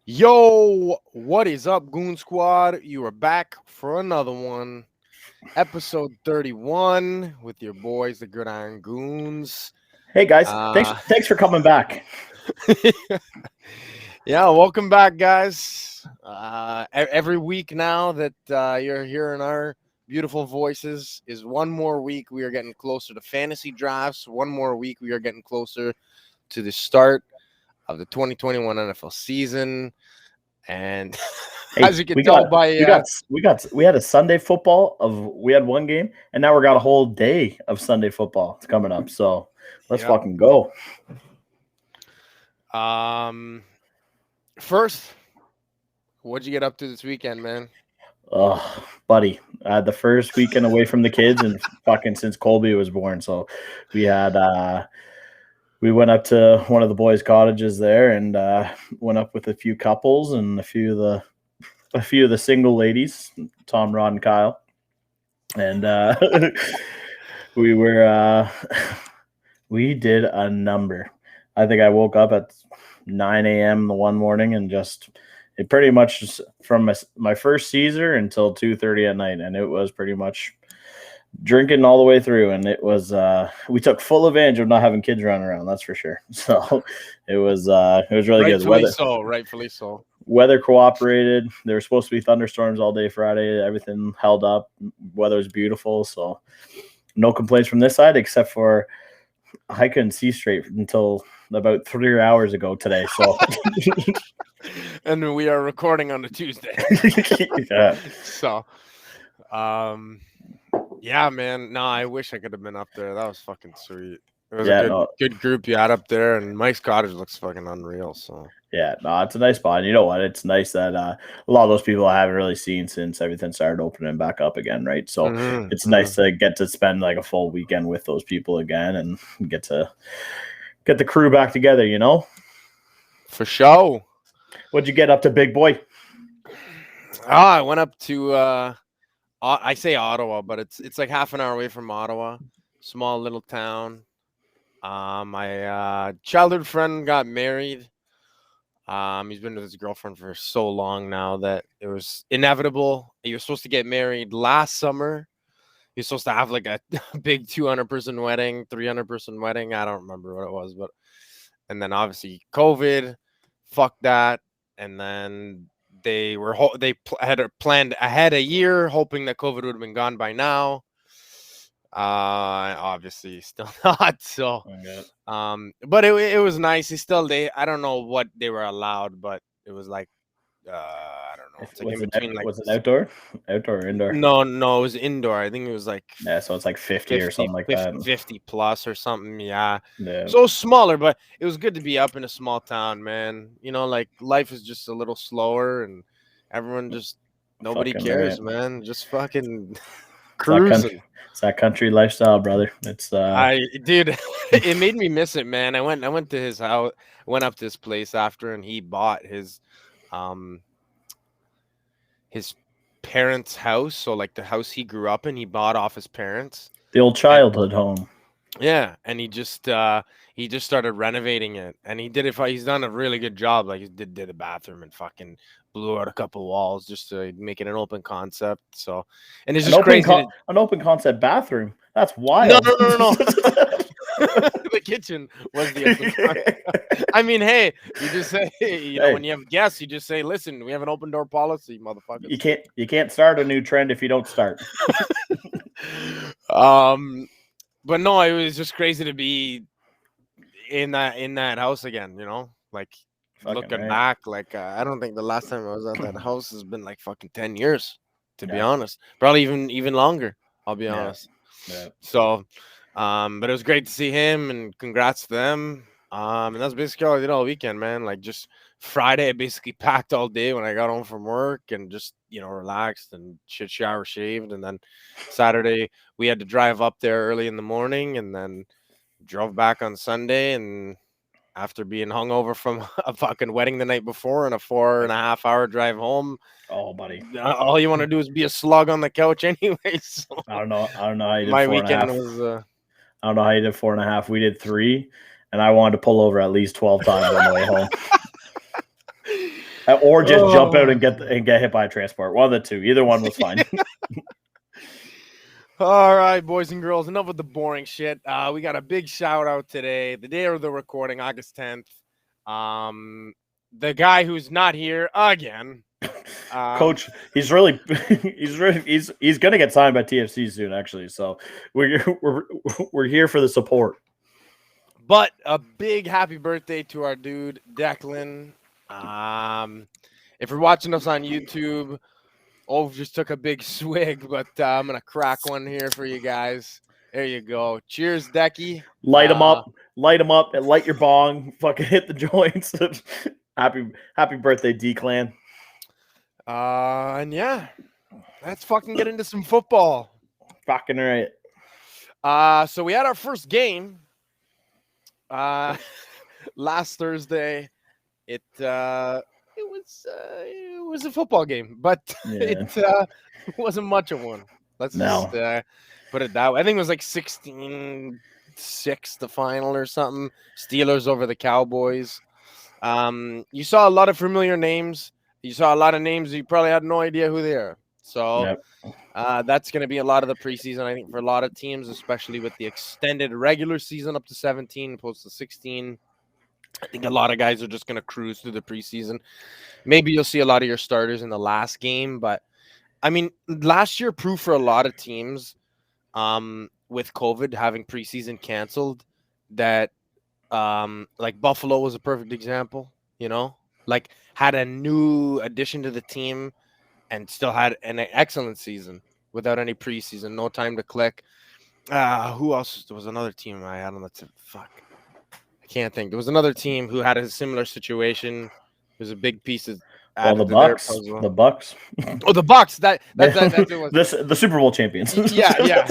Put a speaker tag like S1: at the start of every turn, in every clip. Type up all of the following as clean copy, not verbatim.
S1: Yo, what is up, Goon Squad? You are back for another one. Episode 31 with your boys, the Gridiron Goons.
S2: Hey guys,
S1: Uh,
S2: thanks for coming back.
S1: yeah, welcome back, guys. Every week now that you're hearing our beautiful voices is one more week we are getting closer to fantasy drafts. One more week we are getting closer to the start of the 2021 NFL season. And
S2: Hey,
S1: as you can tell
S2: we had a Sunday football we had one game, and now we got a whole day of Sunday football coming up. So let's fucking go.
S1: First, what'd you get up to this weekend, man?
S2: Oh, buddy, I had the first weekend away from the kids and fucking since Colby was born. So we went up to one of the boys' cottages there and went up with a few couples and a few of the single ladies, Tom, Rod, and Kyle. And we did a number. I think I woke up at 9 a.m. the one morning and it pretty much just from my first Caesar until 2:30 at night. And it was pretty much drinking all the way through. And it was, we took full advantage of not having kids running around. That's for sure. So it was really good.
S1: Rightfully so.
S2: Weather cooperated. There were supposed to be thunderstorms all day Friday. Everything held up. Weather was beautiful. So no complaints from this side, except for I couldn't see straight until about 3 hours ago today. So,
S1: and we are recording on a Tuesday.
S2: Yeah.
S1: So, yeah, man. No, I wish I could have been up there. That was fucking sweet. It was a good group you had up there, and Mike's cottage looks fucking unreal. So.
S2: Yeah, no, it's a nice spot. And you know what? It's nice that a lot of those people I haven't really seen since everything started opening back up again, right? So it's nice to get to spend like a full weekend with those people again and get the crew back together, you know?
S1: For sure.
S2: What'd you get up to, big boy?
S1: I went up to I say Ottawa, but it's like half an hour away from Ottawa. Small little town. My childhood friend got married. He's been with his girlfriend for so long now that it was inevitable. He was supposed to get married last summer. He was supposed to have like a big 200-person wedding, 300-person wedding. I don't remember what it was, and then obviously COVID, fuck that. And then they had planned ahead a year, hoping that COVID would have been gone by now. Obviously still not. So, but it was nice. I don't know what they were allowed, but it was like, I don't know. It's like in between,
S2: was it outdoor or indoor?
S1: No, it was indoor. I think it was like,
S2: yeah. So it's like 50 or something like that.
S1: 50 plus or something. Yeah. So smaller, but it was good to be up in a small town, man. You know, like life is just a little slower and everyone nobody cares, man. Just fucking cruising.
S2: It's that country lifestyle, brother. It's
S1: dude, it made me miss it, man. I went to his house, went up to his place after, and he bought his parents' house. So like the house he grew up in, he bought off his parents.
S2: The old childhood home.
S1: Yeah, and he just started renovating it, and he did it. He's done a really good job. Like he did a bathroom and fucking blew out a couple walls just to make it an open concept. So, and it's just crazy.
S2: An open concept bathroom. That's wild.
S1: No. The kitchen was the open concept. I mean, hey, you just say, when you have guests, you just say, listen, we have an open door policy, motherfucker.
S2: You can't start a new trend if you don't start.
S1: But no, it was just crazy to be in that house again, you know, like looking back, like I don't think the last time I was at that house has been like fucking 10 years, to be honest. Probably even longer, I'll be honest.
S2: Yeah.
S1: So, but it was great to see him and congrats to them. And that's basically all I did all weekend, man. Like just Friday, I basically packed all day when I got home from work and just, relaxed and shower, shaved. And then Saturday we had to drive up there early in the morning and then drove back on Sunday. And after being hungover from a fucking wedding the night before and a 4.5-hour drive home.
S2: Oh, buddy.
S1: All you want to do is be a slug on the couch anyway. So
S2: I don't know how you did
S1: my weekend was
S2: I don't know how you did 4.5. We did 3, and I wanted to pull over at least 12 times on the way home. Or just jump out and get hit by a transport. One of the two. Either one was fine.
S1: All right, boys and girls, enough with the boring shit. We got a big shout out today, the day of the recording, August 10th. The guy who's not here again.
S2: Coach, he's gonna get signed by TFC soon, actually. So we're here for the support.
S1: But a big happy birthday to our dude Declan. If you're watching us on YouTube, just took a big swig, but I'm gonna crack one here for you guys. There you go. Cheers, Decky.
S2: Light them up, and light your bong. Fucking hit the joints. happy birthday, D-Clan.
S1: And yeah, let's fucking get into some football.
S2: Fucking right.
S1: So we had our first game last Thursday. It was a football game, but it wasn't much of one. Let's just put it that way. I think it was like 16-6 the final or something. Steelers over the Cowboys. You saw a lot of familiar names. You saw a lot of names you probably had no idea who they are. So that's going to be a lot of the preseason, I think, for a lot of teams, especially with the extended regular season up to 17 opposed to 16. I think a lot of guys are just going to cruise through the preseason. Maybe you'll see a lot of your starters in the last game, but I mean, last year proved for a lot of teams with COVID having preseason canceled that like Buffalo was a perfect example, like had a new addition to the team and still had an excellent season without any preseason, no time to click. Who else? There was another team I had on the fuck. I can't think. There was another team who had a similar situation. It was a big piece of
S2: the Bucks. The Bucks.
S1: Oh, the Bucks. That's it was.
S2: The Super Bowl champions.
S1: Yeah.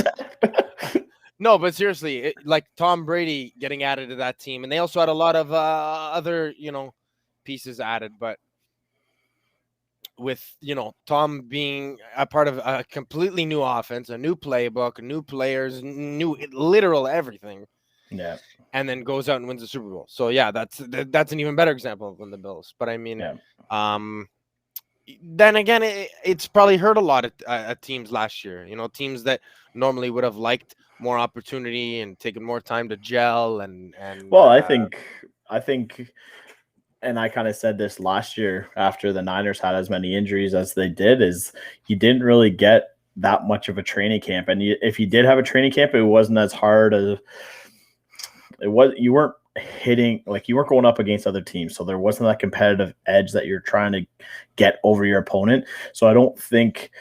S1: No, but seriously, like Tom Brady getting added to that team, and they also had a lot of other pieces added, but with Tom being a part of a completely new offense, a new playbook, new players, new literal everything.
S2: Yeah.
S1: And then goes out and wins the Super Bowl. So yeah, that's an even better example than the Bills. But I mean, then again, it's probably hurt a lot of teams last year. Teams that normally would have liked more opportunity and taken more time to gel and.
S2: Well, I think, and I kind of said this last year after the Niners had as many injuries as they did, is you didn't really get that much of a training camp, and if you did have a training camp, it wasn't as hard as. You weren't hitting, like you weren't going up against other teams. So there wasn't that competitive edge that you're trying to get over your opponent. So I don't think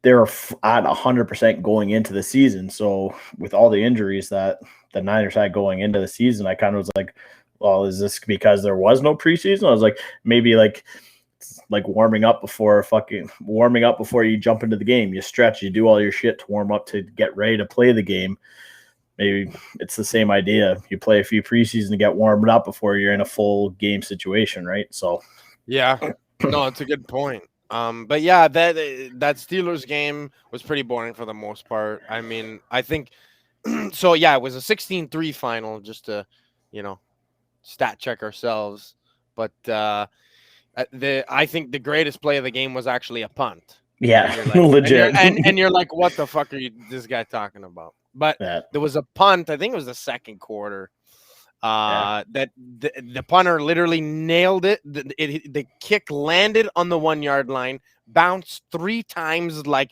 S2: they're at 100% going into the season. So with all the injuries that the Niners had going into the season, I kind of was like, well, is this because there was no preseason? I was like, maybe like warming up before you jump into the game. You stretch, you do all your shit to warm up to get ready to play the game. Maybe it's the same idea. You play a few preseason to get warmed up before you're in a full game situation, right? So,
S1: yeah, no, it's a good point. But yeah, that Steelers game was pretty boring for the most part. I mean, I think so. Yeah, it was a 16-3 final, just to stat check ourselves. But I think the greatest play of the game was actually a punt.
S2: Yeah, legit.
S1: And you're like, what the fuck are this guy talking about? But there was a punt, I think it was the second quarter, that the punter literally nailed it. The kick landed on the 1 yard line, bounced 3 times, like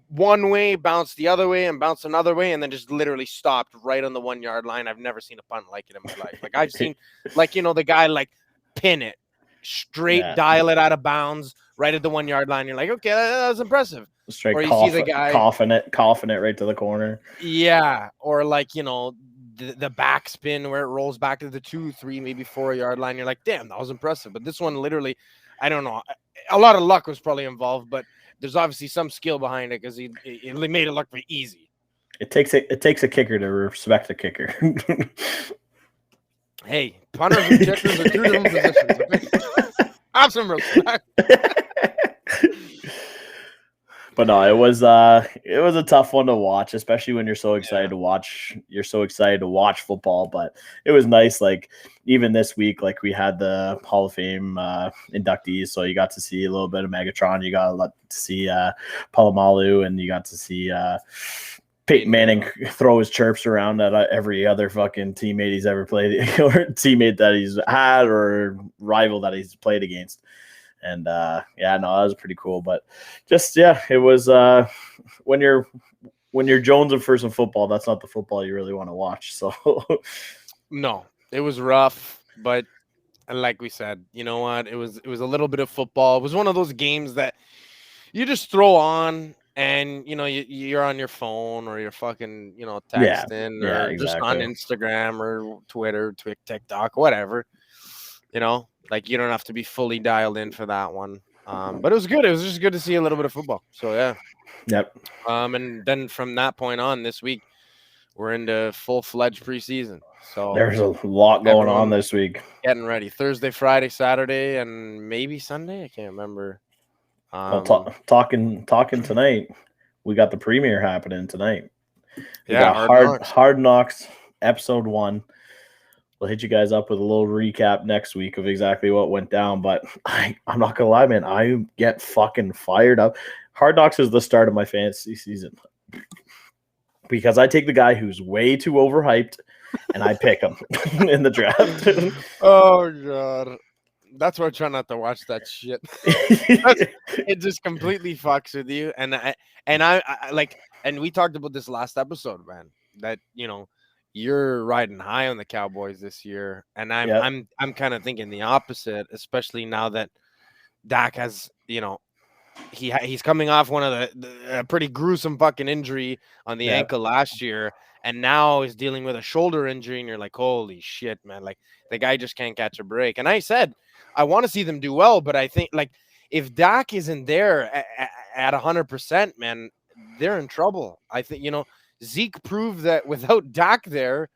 S1: one way, bounced the other way, and bounced another way, and then just literally stopped right on the 1 yard line. I've never seen a punt like it in my life. Like I've seen, the guy like pin it, straight dial it out of bounds right at the 1 yard line. You're like, okay, that was impressive.
S2: Straight, or you see the guy coughing it right to the corner.
S1: Yeah, or like the backspin where it rolls back to the 2, 3, maybe 4 yard line. You're like, damn, that was impressive. But this one, literally, I don't know. A lot of luck was probably involved, but there's obviously some skill behind it because he made it look pretty easy.
S2: It takes a kicker to respect the kicker.
S1: Hey, punters and kickers are 2 different positions. Okay? Have some respect.
S2: But no, it was a tough one to watch, especially when you're so excited
S1: Yeah.
S2: to watch. You're so excited to watch football, but it was nice. Like even this week, like we had the Hall of Fame inductees, so you got to see a little bit of Megatron. You got to see Palomalu, and you got to see Peyton Manning throw his chirps around at every other fucking teammate he's ever played, or teammate that he's had, or rival that he's played against. And that was pretty cool. But just it was when you're jonesing for some football, that's not the football you really want to watch. So
S1: No, it was rough, but like we said, you know what? It was a little bit of football. It was one of those games that you just throw on, and you're on your phone, or you're fucking texting, or
S2: exactly.
S1: just on Instagram or Twitter, TikTok, whatever. Like you don't have to be fully dialed in for that one. But it was good. It was just good to see a little bit of football. So yeah.
S2: Yep.
S1: And then from that point on, this week we're into full-fledged preseason. So
S2: there's a lot going on this week.
S1: Getting ready Thursday, Friday, Saturday, and maybe Sunday. I can't remember.
S2: Talking tonight. We got the premiere happening tonight. Hard Knocks episode 1. We'll hit you guys up with a little recap next week of exactly what went down. But I'm not gonna lie, man. I get fucking fired up. Hard Knocks is the start of my fantasy season because I take the guy who's way too overhyped and I pick him in the draft.
S1: Oh god, that's why I try not to watch that shit. It just completely fucks with you. And we talked about this last episode, man. That you're riding high on the Cowboys this year, and I'm kind of thinking the opposite, especially now that Dak has he's coming off one of the pretty gruesome fucking injury on the ankle last year, and now he's dealing with a shoulder injury, and you're like, holy shit, man! Like the guy just can't catch a break. And I said I want to see them do well, but I think like if Dak isn't there at 100%, man, they're in trouble. I think Zeke proved that without Dak there,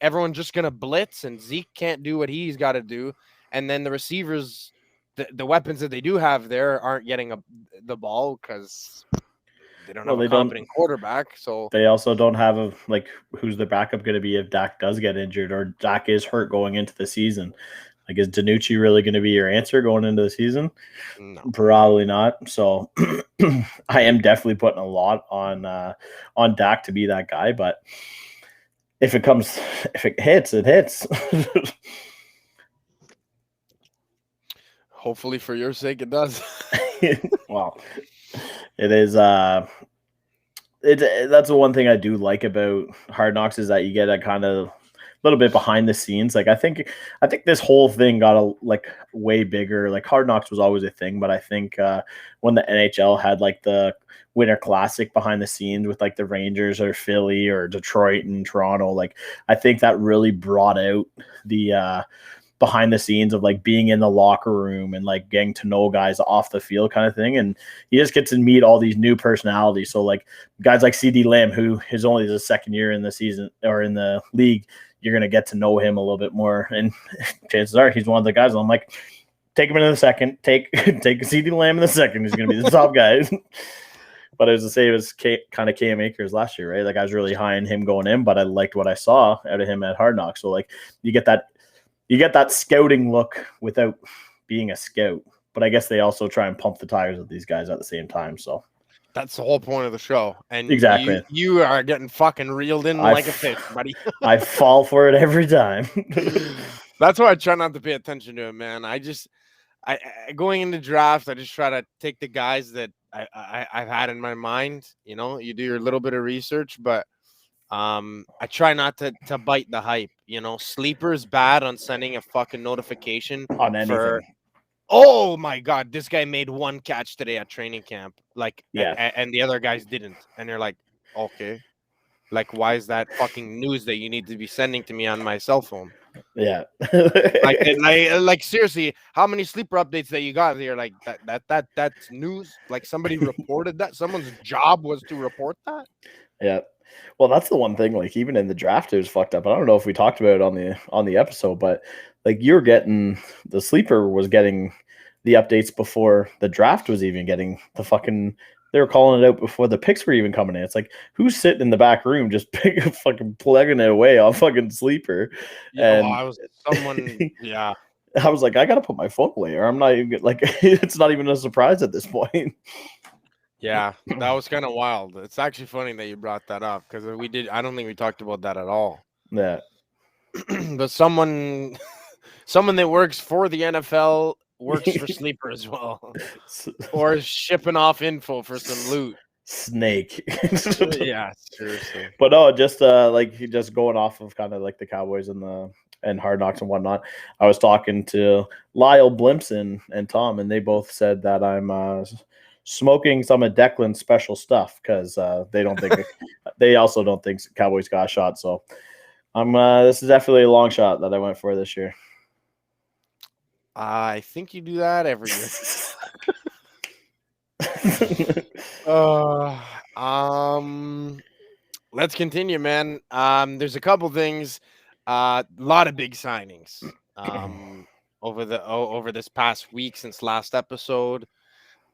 S1: everyone's just going to blitz, and Zeke can't do what he's got to do. And then the receivers, the weapons that they do have there aren't getting the ball because they don't have a competent quarterback. So
S2: they also don't have who's the backup going to be if Dak does get injured or Dak is hurt going into the season. Like, is DiNucci really going to be your answer going into the season?
S1: No.
S2: Probably not. So I am definitely putting a lot on Dak to be that guy. But if it hits, it hits.
S1: Hopefully for your sake, it does.
S2: Well, it is. That's the one thing I do like about Hard Knocks is that you get a kind of little bit behind the scenes. Like I think this whole thing got way bigger. Like Hard Knocks was always a thing, but I think when the NHL had like the Winter Classic behind the scenes with like the Rangers or Philly or Detroit and Toronto, like I think that really brought out the behind the scenes of like being in the locker room and like getting to know guys off the field kind of thing. And you just get to meet all these new personalities. So like guys like CD Lamb, who is only his second year in the season or in the league, you're going to get to know him a little bit more. And chances are he's one of the guys I'm like, take him in the second, take CD Lamb in the second. He's going to be the top guy. But I was to say it was kind of Cam Akers last year, right? Like I was really high on him going in, but I liked what I saw out of him at Hard Knocks. So like you get that scouting look without being a scout. But I guess they also try and pump the tires of these guys at the same time. So
S1: that's the whole point of the show. And
S2: exactly,
S1: you are getting fucking reeled in like a fish, buddy.
S2: I fall for it every time.
S1: That's why I try not to pay attention to it, man. I going into draft, I just try to take the guys that I've had in my mind. You do your little bit of research, but I try not to bite the hype. Sleeper is bad on sending a fucking notification
S2: on anything.
S1: Oh my God, this guy made one catch today at training camp. Like, and the other guys didn't. And you're like, okay, like, why is that fucking news that you need to be sending to me on my cell phone?
S2: Yeah.
S1: like seriously, how many sleeper updates that you got? You're like, that's news. Like somebody reported that. Someone's job was to report that.
S2: Yeah. Well, that's the one thing. Like even in the draft, it was fucked up. I don't know if we talked about it on the episode, but like you're getting the sleeper was getting the updates before the draft was even getting the fucking. They were calling it out before the picks were even coming in. It's like, who's sitting in the back room just fucking plugging it away on fucking Sleeper?
S1: Yeah, well,
S2: And
S1: I was someone. Yeah,
S2: I was like, I gotta put my phone away, or I'm not even like, it's not even a surprise at this point.
S1: yeah, that was kind of wild. It's actually funny that you brought that up because we did. I don't think we talked about that at all.
S2: Yeah,
S1: But someone that works for the NFL works for Sleeper as well, or is shipping off info for some loot.
S2: snake.
S1: Yeah, seriously.
S2: But no, just like just going off of kind of like the Cowboys and Hard Knocks and whatnot. I was talking to Lyle Blimpson and Tom, and they both said that I'm smoking some of Declan's special stuff because they don't think they also don't think Cowboys got a shot. So I'm this is definitely a long shot that I went for this year.
S1: I think you do that every year. Let's continue, man. There's a couple things. A lot of big signings. Over this past week since last episode.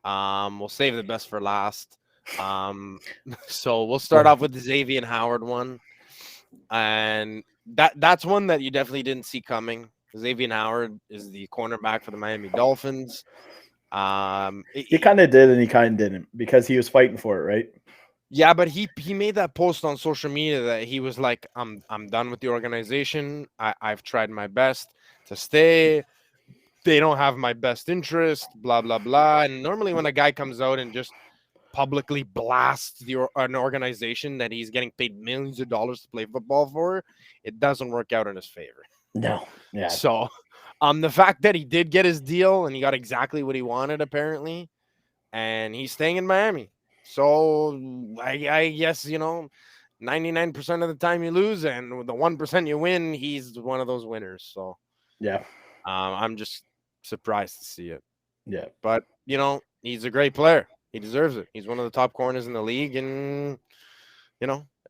S1: We'll save the best for last. So we'll start off with the Xavier Howard one, and that's one that you definitely didn't see coming. Xavier Howard is the cornerback for the Miami Dolphins.
S2: He kind of did and he kind of didn't because he was fighting for it, right?
S1: Yeah, but he made that post on social media that he was like, I'm done with the organization. I've tried my best to stay. They don't have my best interest, blah, blah, blah. And normally when a guy comes out and just publicly blasts an organization that he's getting paid millions of dollars to play football for, it doesn't work out in his favor.
S2: No. Yeah.
S1: So the fact that he did get his deal and he got exactly what he wanted, apparently, and he's staying in Miami. So I guess, 99% of the time you lose, and with the 1% you win, he's one of those winners. So
S2: yeah,
S1: I'm just surprised to see it.
S2: Yeah.
S1: But, he's a great player. He deserves it. He's one of the top corners in the league, and,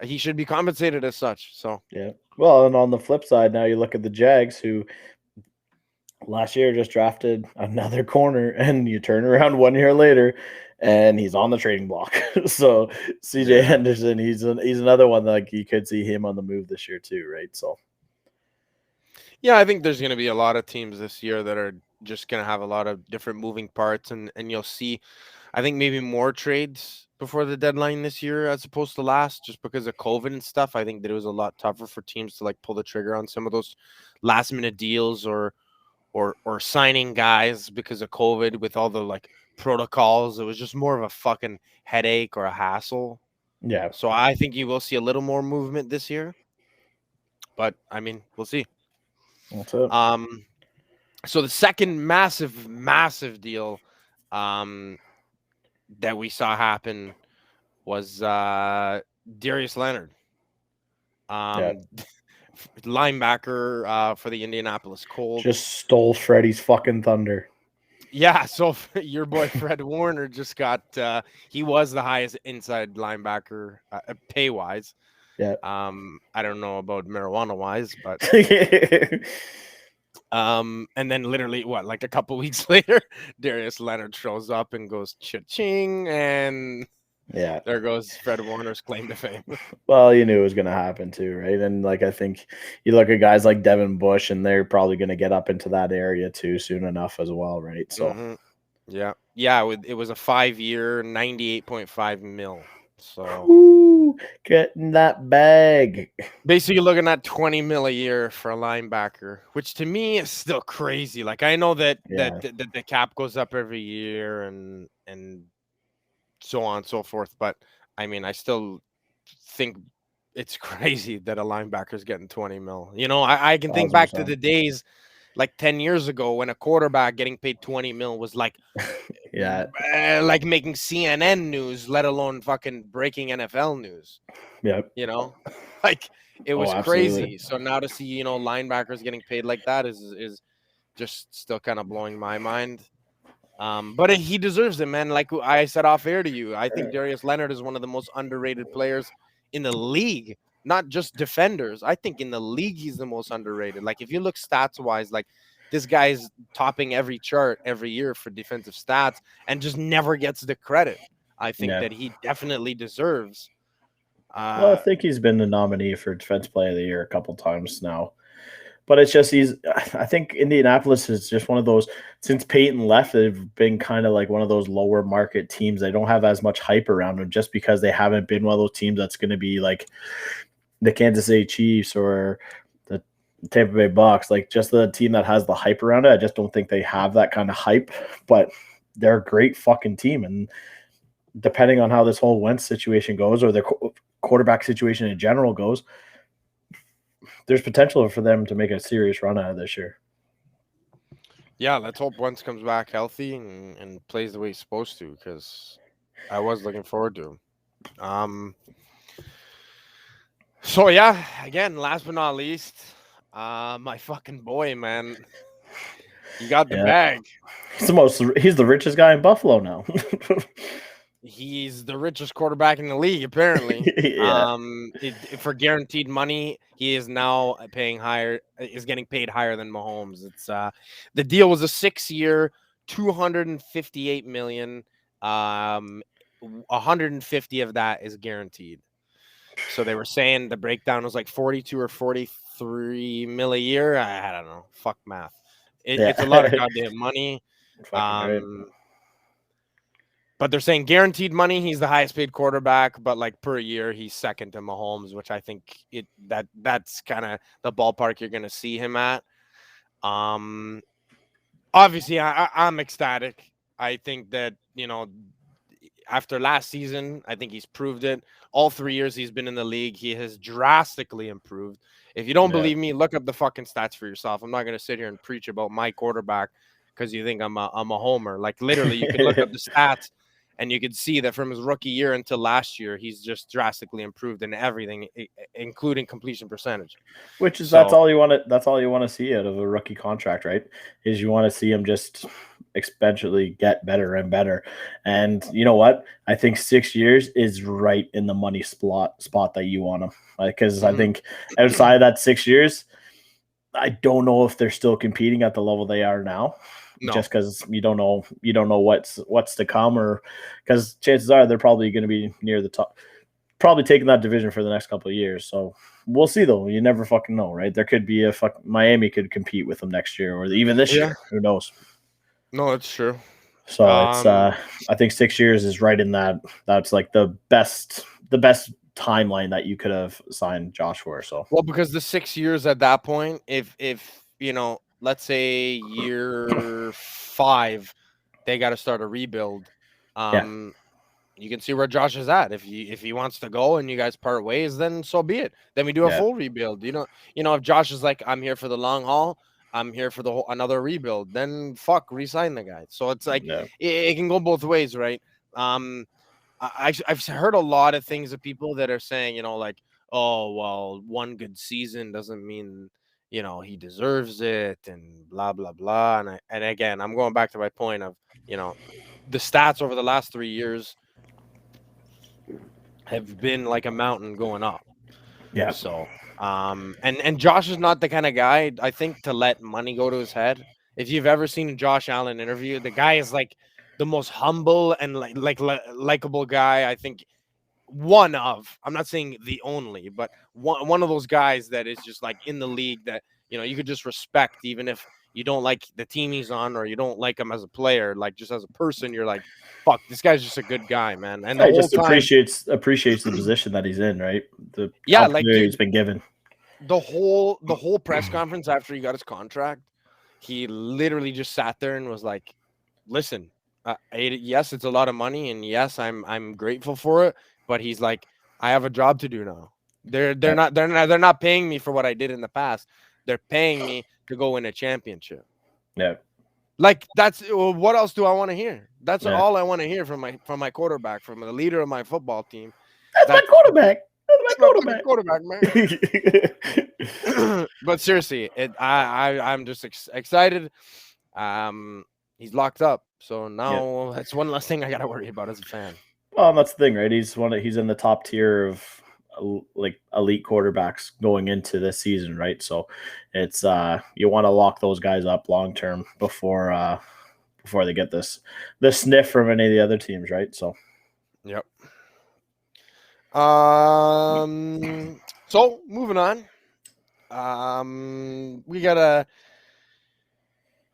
S1: he should be compensated as such. So,
S2: yeah. Well, and on the flip side, now you look at the Jags, who last year just drafted another corner, and you turn around 1 year later, and he's on the trading block. So CJ Henderson, he's another one that, like, you could see him on the move this year too, right? So
S1: yeah, I think there's going to be a lot of teams this year that are just going to have a lot of different moving parts, and you'll see, I think, maybe more trades before the deadline this year as opposed to last, just because of COVID and stuff. I think that it was a lot tougher for teams to, like, pull the trigger on some of those last minute deals or signing guys because of COVID with all the, like, protocols. It was just more of a fucking headache or a hassle.
S2: Yeah.
S1: So I think you will see a little more movement this year, but I mean, we'll see.
S2: That's it.
S1: So the second massive deal that we saw happen was Darius Leonard, linebacker for the Indianapolis Colts.
S2: Just stole Freddie's fucking thunder.
S1: Yeah, so your boy Fred Warner just got he was the highest inside linebacker pay wise.
S2: Yeah.
S1: I don't know about marijuana wise, but and then literally like a couple weeks later, Darius Leonard shows up and goes cha-ching, and
S2: yeah,
S1: there goes Fred Warner's claim to fame.
S2: Well, you knew it was going to happen too, right? And like, I think you look at guys like Devin Bush, and they're probably going to get up into that area too soon enough as well, right? So
S1: yeah, it was a 5-year, $98.5 million. So
S2: ooh, getting that bag.
S1: Basically looking at $20 million a year for a linebacker, which to me is still crazy. Like, I know that the cap goes up every year and so on and so forth, but I mean, I still think it's crazy that a linebacker's getting $20 million. I can think back to the days like 10 years ago when a quarterback getting paid $20 million was like, like making CNN news, let alone fucking breaking NFL news.
S2: Yeah.
S1: Like, it was
S2: Absolutely.
S1: crazy. So now to see, linebackers getting paid like that is just still kind of blowing my mind. But he deserves it, man. Like I said off air to you, I think Darius Leonard is one of the most underrated players in the league, not just defenders. I think in the league, he's the most underrated. Like, if you look stats wise, like this guy's topping every chart every year for defensive stats and just never gets the credit I think
S2: Yeah.
S1: that he definitely deserves.
S2: Well, I think he's been the nominee for Defense Player of the Year a couple times now. But it's just I think Indianapolis is just one of those, since Peyton left, they've been kind of like one of those lower market teams. They don't have as much hype around them just because they haven't been one of those teams that's going to be like the Kansas City Chiefs or the Tampa Bay Bucks, like just the team that has the hype around it. I just don't think they have that kind of hype, but they're a great fucking team. And depending on how this whole Wentz situation goes or their quarterback situation in general goes, there's potential for them to make a serious run out of this year.
S1: Yeah, let's hope Wentz comes back healthy and plays the way he's supposed to, because I was looking forward to him. So yeah, again, last but not least, my fucking boy, man. He got the bag.
S2: He's the richest guy in Buffalo now.
S1: He's the richest quarterback in the league, apparently. For guaranteed money, he is now getting paid higher than Mahomes. It's the deal was a 6-year, $258 million. 150 of that is guaranteed. So they were saying the breakdown was like 42 or 43 mil a year. I don't know. Fuck math. It's a lot of goddamn money. But they're saying guaranteed money, he's the highest paid quarterback, but like per year, he's second to Mahomes, which I think that's kind of the ballpark you're going to see him at. Obviously, I'm ecstatic. I think that, after last season, I think he's proved it. All 3 years he's been in the league, he has drastically improved. If you don't believe me, look up the fucking stats for yourself. I'm not going to sit here and preach about my quarterback because you think I'm a homer. Like, literally, you can look up the stats. And you could see that from his rookie year until last year, he's just drastically improved in everything, including completion percentage.
S2: Which is that's all you want to see out of a rookie contract, right? Is you want to see him just exponentially get better and better. And you know what? I think 6 years is right in the money spot that you want him. Because I think outside of that 6 years, I don't know if they're still competing at the level they are now. No. Just because you don't know what's to come, or because chances are they're probably going to be near the top, probably taking that division for the next couple of years. So we'll see, though. You never fucking know, right? There could be Miami could compete with them next year or even this year. Who knows?
S1: No, it's true.
S2: So it's I think 6 years is right in that. That's like the best timeline that you could have signed Josh for. So
S1: because the 6 years at that point, if let's say year 5, they got to start a rebuild. You can see where Josh is at. If he wants to go and you guys part ways, then so be it. Then we do a full rebuild. If Josh is like, I'm here for the long haul, I'm here for another rebuild, then fuck, re-sign the guy. So it's like it can go both ways, right? I've heard a lot of things of people that are saying, like, oh well, one good season doesn't mean he deserves it and blah, blah, blah. And again, I'm going back to my point of, the stats over the last 3 years have been like a mountain going up.
S2: Yeah.
S1: So, and Josh is not the kind of guy, I think, to let money go to his head. If you've ever seen a Josh Allen interview, the guy is like the most humble and likable guy. I think I'm not saying the only, but one of those guys that is just like in the league that, you could just respect, even if you don't like the team he's on or you don't like him as a player, like just as a person, you're like, fuck, this guy's just a good guy, man. And
S2: he just appreciates the position that he's in, right? The opportunity he's been given.
S1: The whole press conference after he got his contract, he literally just sat there and was like, listen, yes, it's a lot of money, and yes, I'm grateful for it. But he's like, I have a job to do now. They're not paying me for what I did in the past. They're paying me to go win a championship.
S2: Yeah.
S1: Like what else do I want to hear? That's all I want to hear from my quarterback, from the leader of my football team.
S2: That's my quarterback. That's
S1: my quarterback, man. But seriously, I'm just excited. He's locked up, so now that's one less thing I got to worry about as a fan.
S2: Well, that's the thing, right? He's in the top tier like elite quarterbacks going into this season, right? So it's you want to lock those guys up long term before they get this sniff from any of the other teams, right? So
S1: yep. So moving on. We got a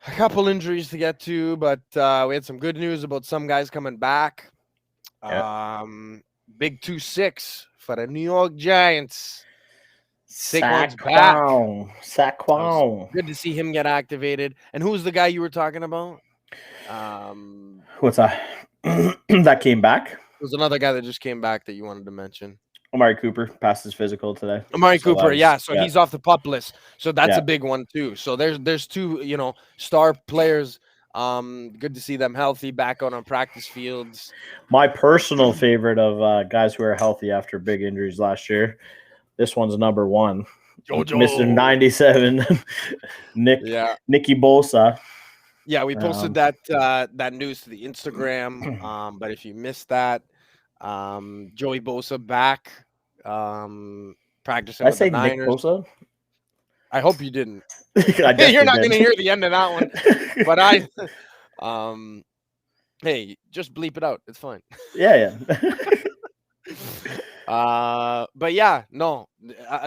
S1: couple injuries to get to, but we had some good news about some guys coming back. Big 2-6 for the New York Giants. Saquon's back.
S2: Saquon.
S1: Good to see him get activated. And who's the guy you were talking about?
S2: What's that? That came back?
S1: There's another guy that just came back that you wanted to mention.
S2: Omari Cooper passed his physical today.
S1: Omari Cooper, he's off the PUP list. So that's a big one too. So there's two, star players. Good to see them healthy, back on practice fields.
S2: My personal favorite of guys who are healthy after big injuries last year. This one's number one.
S1: JoJo.
S2: Mr. 97, Nicky Bosa.
S1: Yeah, we posted that news to the Instagram. But if you missed that, Joey Bosa back practicing with the Niners. Nick Bosa? I hope you didn't. You're not going to hear the end of that one. But hey, just bleep it out. It's fine.
S2: Yeah.
S1: But yeah, no.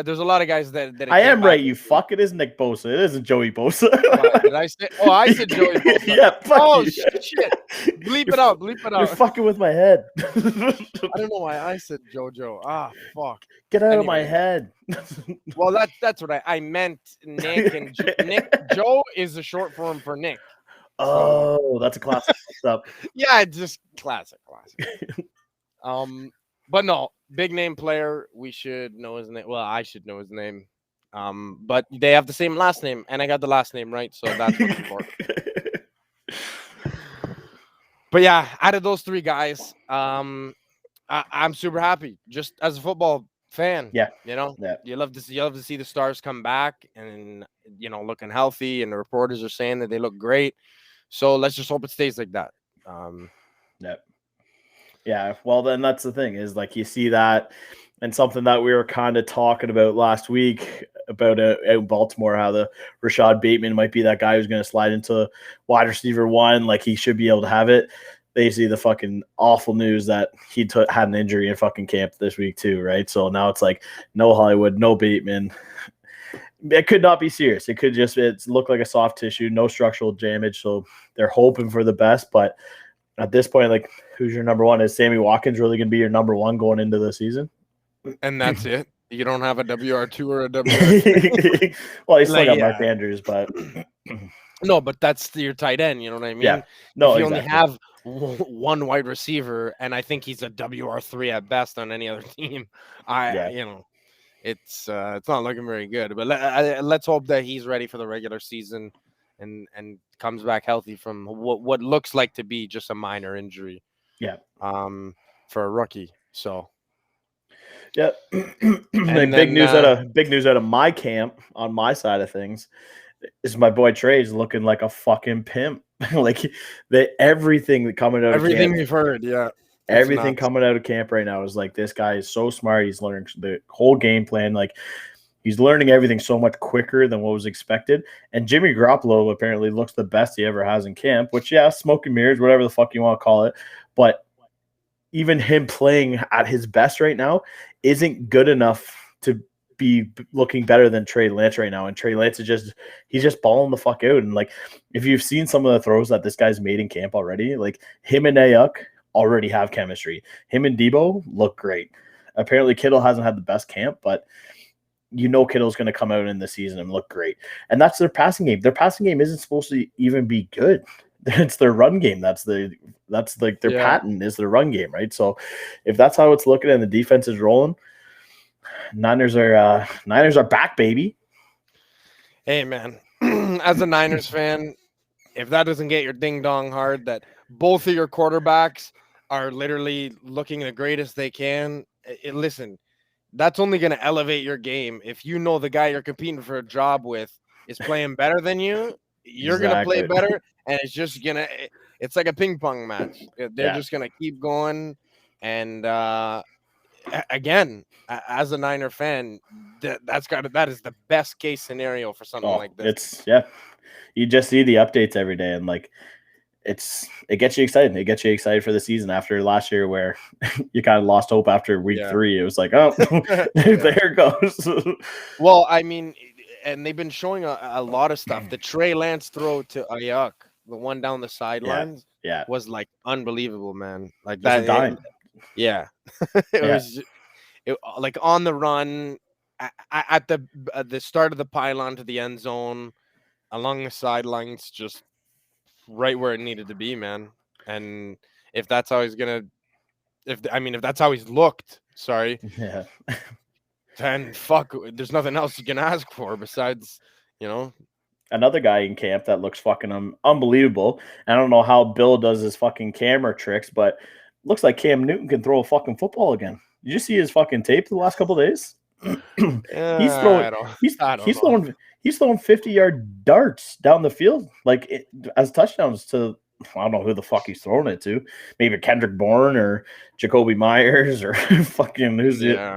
S1: There's a lot of guys that
S2: I am right. You fuck. It is Nick Bosa. It isn't Joey Bosa.
S1: Did I say? Oh, I said Joey Bosa.
S2: Yeah.
S1: Shit. Bleep it out.
S2: You're fucking with my head.
S1: I don't know why I said JoJo. Ah, fuck.
S2: Get out of my head.
S1: Well, that's what I meant. Nick and Nick. Joe is the short form for Nick.
S2: Oh, that's a classic stuff.
S1: Yeah, just classic. But no, big name player. We should know his name. Well, I should know his name. But they have the same last name, and I got the last name right, so that's what's important. But yeah, out of those three guys, I'm super happy. Just as a football fan, you love to see the stars come back and looking healthy, and the reporters are saying that they look great. So let's just hope it stays like that.
S2: Yeah, well, then that's the thing is like you see that, and something that we were kind of talking about last week about out in Baltimore, how the Rashad Bateman might be that guy who's going to slide into wide receiver one, like he should be able to have it. They see the fucking awful news that he had an injury in fucking camp this week too, right? So now it's like no Hollywood, no Bateman. It could not be serious. It could just look like a soft tissue, no structural damage. So they're hoping for the best, but at this point, like, who's your number one? Is Sammy Watkins really going to be your number one going into the season?
S1: And that's it? You don't have a WR2 or a WR3?
S2: Well, he's still got Mark Andrews, but...
S1: No, but that's your tight end, you know what I mean?
S2: Yeah. No,
S1: if you only have one wide receiver, and I think he's a WR3 at best on any other team, it's not looking very good. But let's hope that he's ready for the regular season and comes back healthy from what looks like to be just a minor injury.
S2: Yeah.
S1: For a rookie. So.
S2: Yeah. Big news out of my camp on my side of things is my boy Trey's looking like a fucking pimp. Like everything coming out of camp,
S1: we've heard, yeah.
S2: Everything coming out of camp right now is like this guy is so smart. He's learning the whole game plan. Like he's learning everything so much quicker than what was expected. And Jimmy Garoppolo apparently looks the best he ever has in camp, which, smoke and mirrors, whatever the fuck you want to call it. But even him playing at his best right now isn't good enough to be looking better than Trey Lance right now. And Trey Lance he's just balling the fuck out. And like, if you've seen some of the throws that this guy's made in camp already, like him and Ayuk already have chemistry. Him and Debo look great. Apparently Kittle hasn't had the best camp, but Kittle's going to come out in the season and look great. And that's their passing game. Their passing game isn't supposed to even be good. It's their run game. That's like their patent is their run game, right? So if that's how it's looking and the defense is rolling, Niners are back, baby.
S1: Hey man, as a Niners fan, if that doesn't get your ding dong hard that both of your quarterbacks are literally looking the greatest they can, listen, that's only going to elevate your game. If you know the guy you're competing for a job with is playing better than you, you're going to play better, and it's like a ping pong match. They're just going to keep going, and again, as a Niner fan, that is the best case scenario for something like this.
S2: You just see the updates every day, and like it gets you excited. It gets you excited for the season after last year where you kind of lost hope after week 3. It was like, oh, there it goes.
S1: Well, I mean, and they've been showing a lot of stuff. The Trey Lance throw to Ayuk, the one down the sidelines, was like unbelievable, man. Like
S2: just
S1: that. It was like on the run at the start of the pylon to the end zone, along the sidelines, just right where it needed to be, man. And if that's how he's gonna, if that's how he's looked, then fuck, there's nothing else you can ask for besides,
S2: another guy in camp that looks fucking unbelievable. I don't know how Bill does his fucking camera tricks, but looks like Cam Newton can throw a fucking football again. Did you see his fucking tape the last couple of days? He's throwing 50-yard darts down the field as touchdowns to, I don't know who the fuck he's throwing it to. Maybe Kendrick Bourne or Jacoby Myers or fucking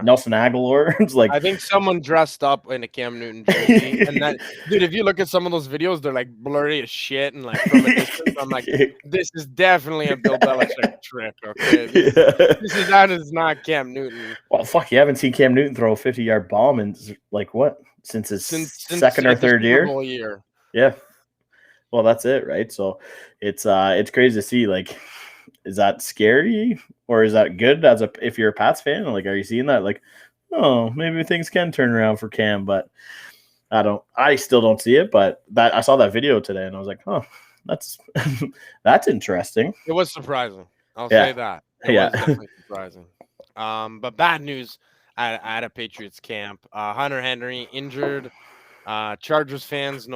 S2: Nelson Aguilar. It's like,
S1: I think someone dressed up in a Cam Newton jersey. And that, dude, if you look at some of those videos, they're like blurry as shit. And like from a distance, I'm like, this is definitely a Bill Belichick trick. Okay, that is not Cam Newton.
S2: Well, fuck, you haven't seen Cam Newton throw a 50-yard bomb in like what? Since his second or third year? Yeah. Well, that's it, right? So it's crazy to see. Like, is that scary or is that good if you're a Pats fan? Like, are you seeing that? Like, oh, maybe things can turn around for Cam, but I still don't see it. But I saw that video today and I was like, oh, that's that's interesting.
S1: It was surprising. I'll say that. It was definitely surprising. But bad news at a Patriots camp. Hunter Henry injured. Chargers fans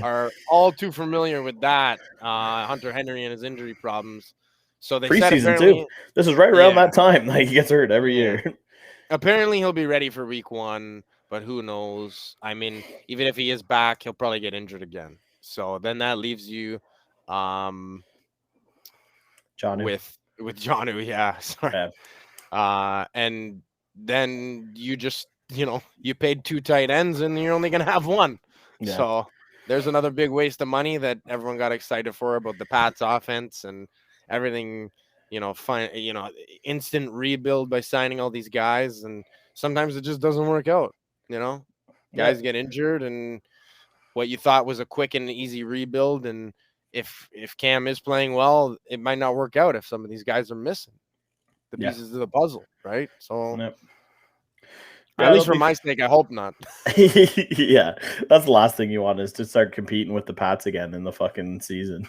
S1: are all too familiar with that. Hunter Henry and his injury problems. So they said
S2: preseason too. This is right around that time. Like, he gets hurt every year.
S1: Apparently he'll be ready for week 1, but who knows? I mean, even if he is back, he'll probably get injured again. So then that leaves you
S2: Jonnu.
S1: with Jonnu, yeah. Sorry. And then you just you paid 2 tight ends and you're only going to have 1. Yeah. So there's another big waste of money that everyone got excited for about the Pats offense and everything, instant rebuild by signing all these guys. And sometimes it just doesn't work out, guys get injured and what you thought was a quick and easy rebuild. And if Cam is playing well, it might not work out if some of these guys are missing the pieces of the puzzle. Right. So at least for my sake, I hope not.
S2: Yeah, that's the last thing you want is to start competing with the Pats again in the fucking season.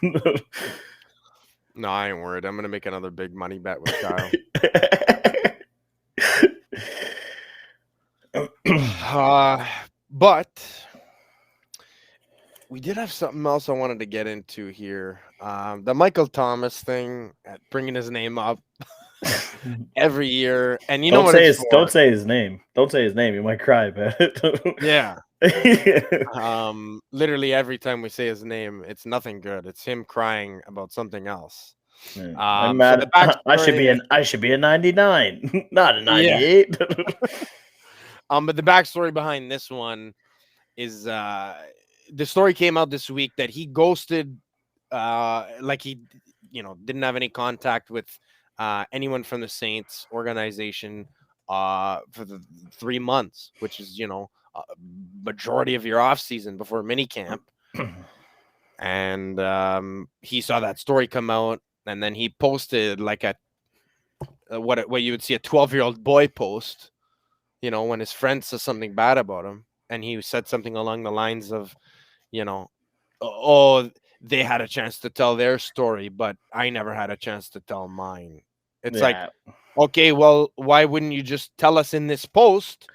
S1: No, I ain't worried. I'm going to make another big money bet with Kyle. But we did have something else I wanted to get into here. The Michael Thomas thing, bringing his name up every year, and don't
S2: say his name. Don't say his name. You might cry about it.
S1: Yeah. Literally every time we say his name, it's nothing good. It's him crying about something else.
S2: I'm mad. So I should be a 99, not a 98.
S1: Yeah. But the backstory behind this one is the story came out this week that he ghosted, like he, didn't have any contact with anyone from the Saints organization for the 3 months, which is, majority of your off season before minicamp. And he saw that story come out, and then he posted like what you would see a 12-year-old boy post, when his friend says something bad about him, and he said something along the lines of, oh, they had a chance to tell their story, but I never had a chance to tell mine. It's like, okay, well, why wouldn't you just tell us in this post?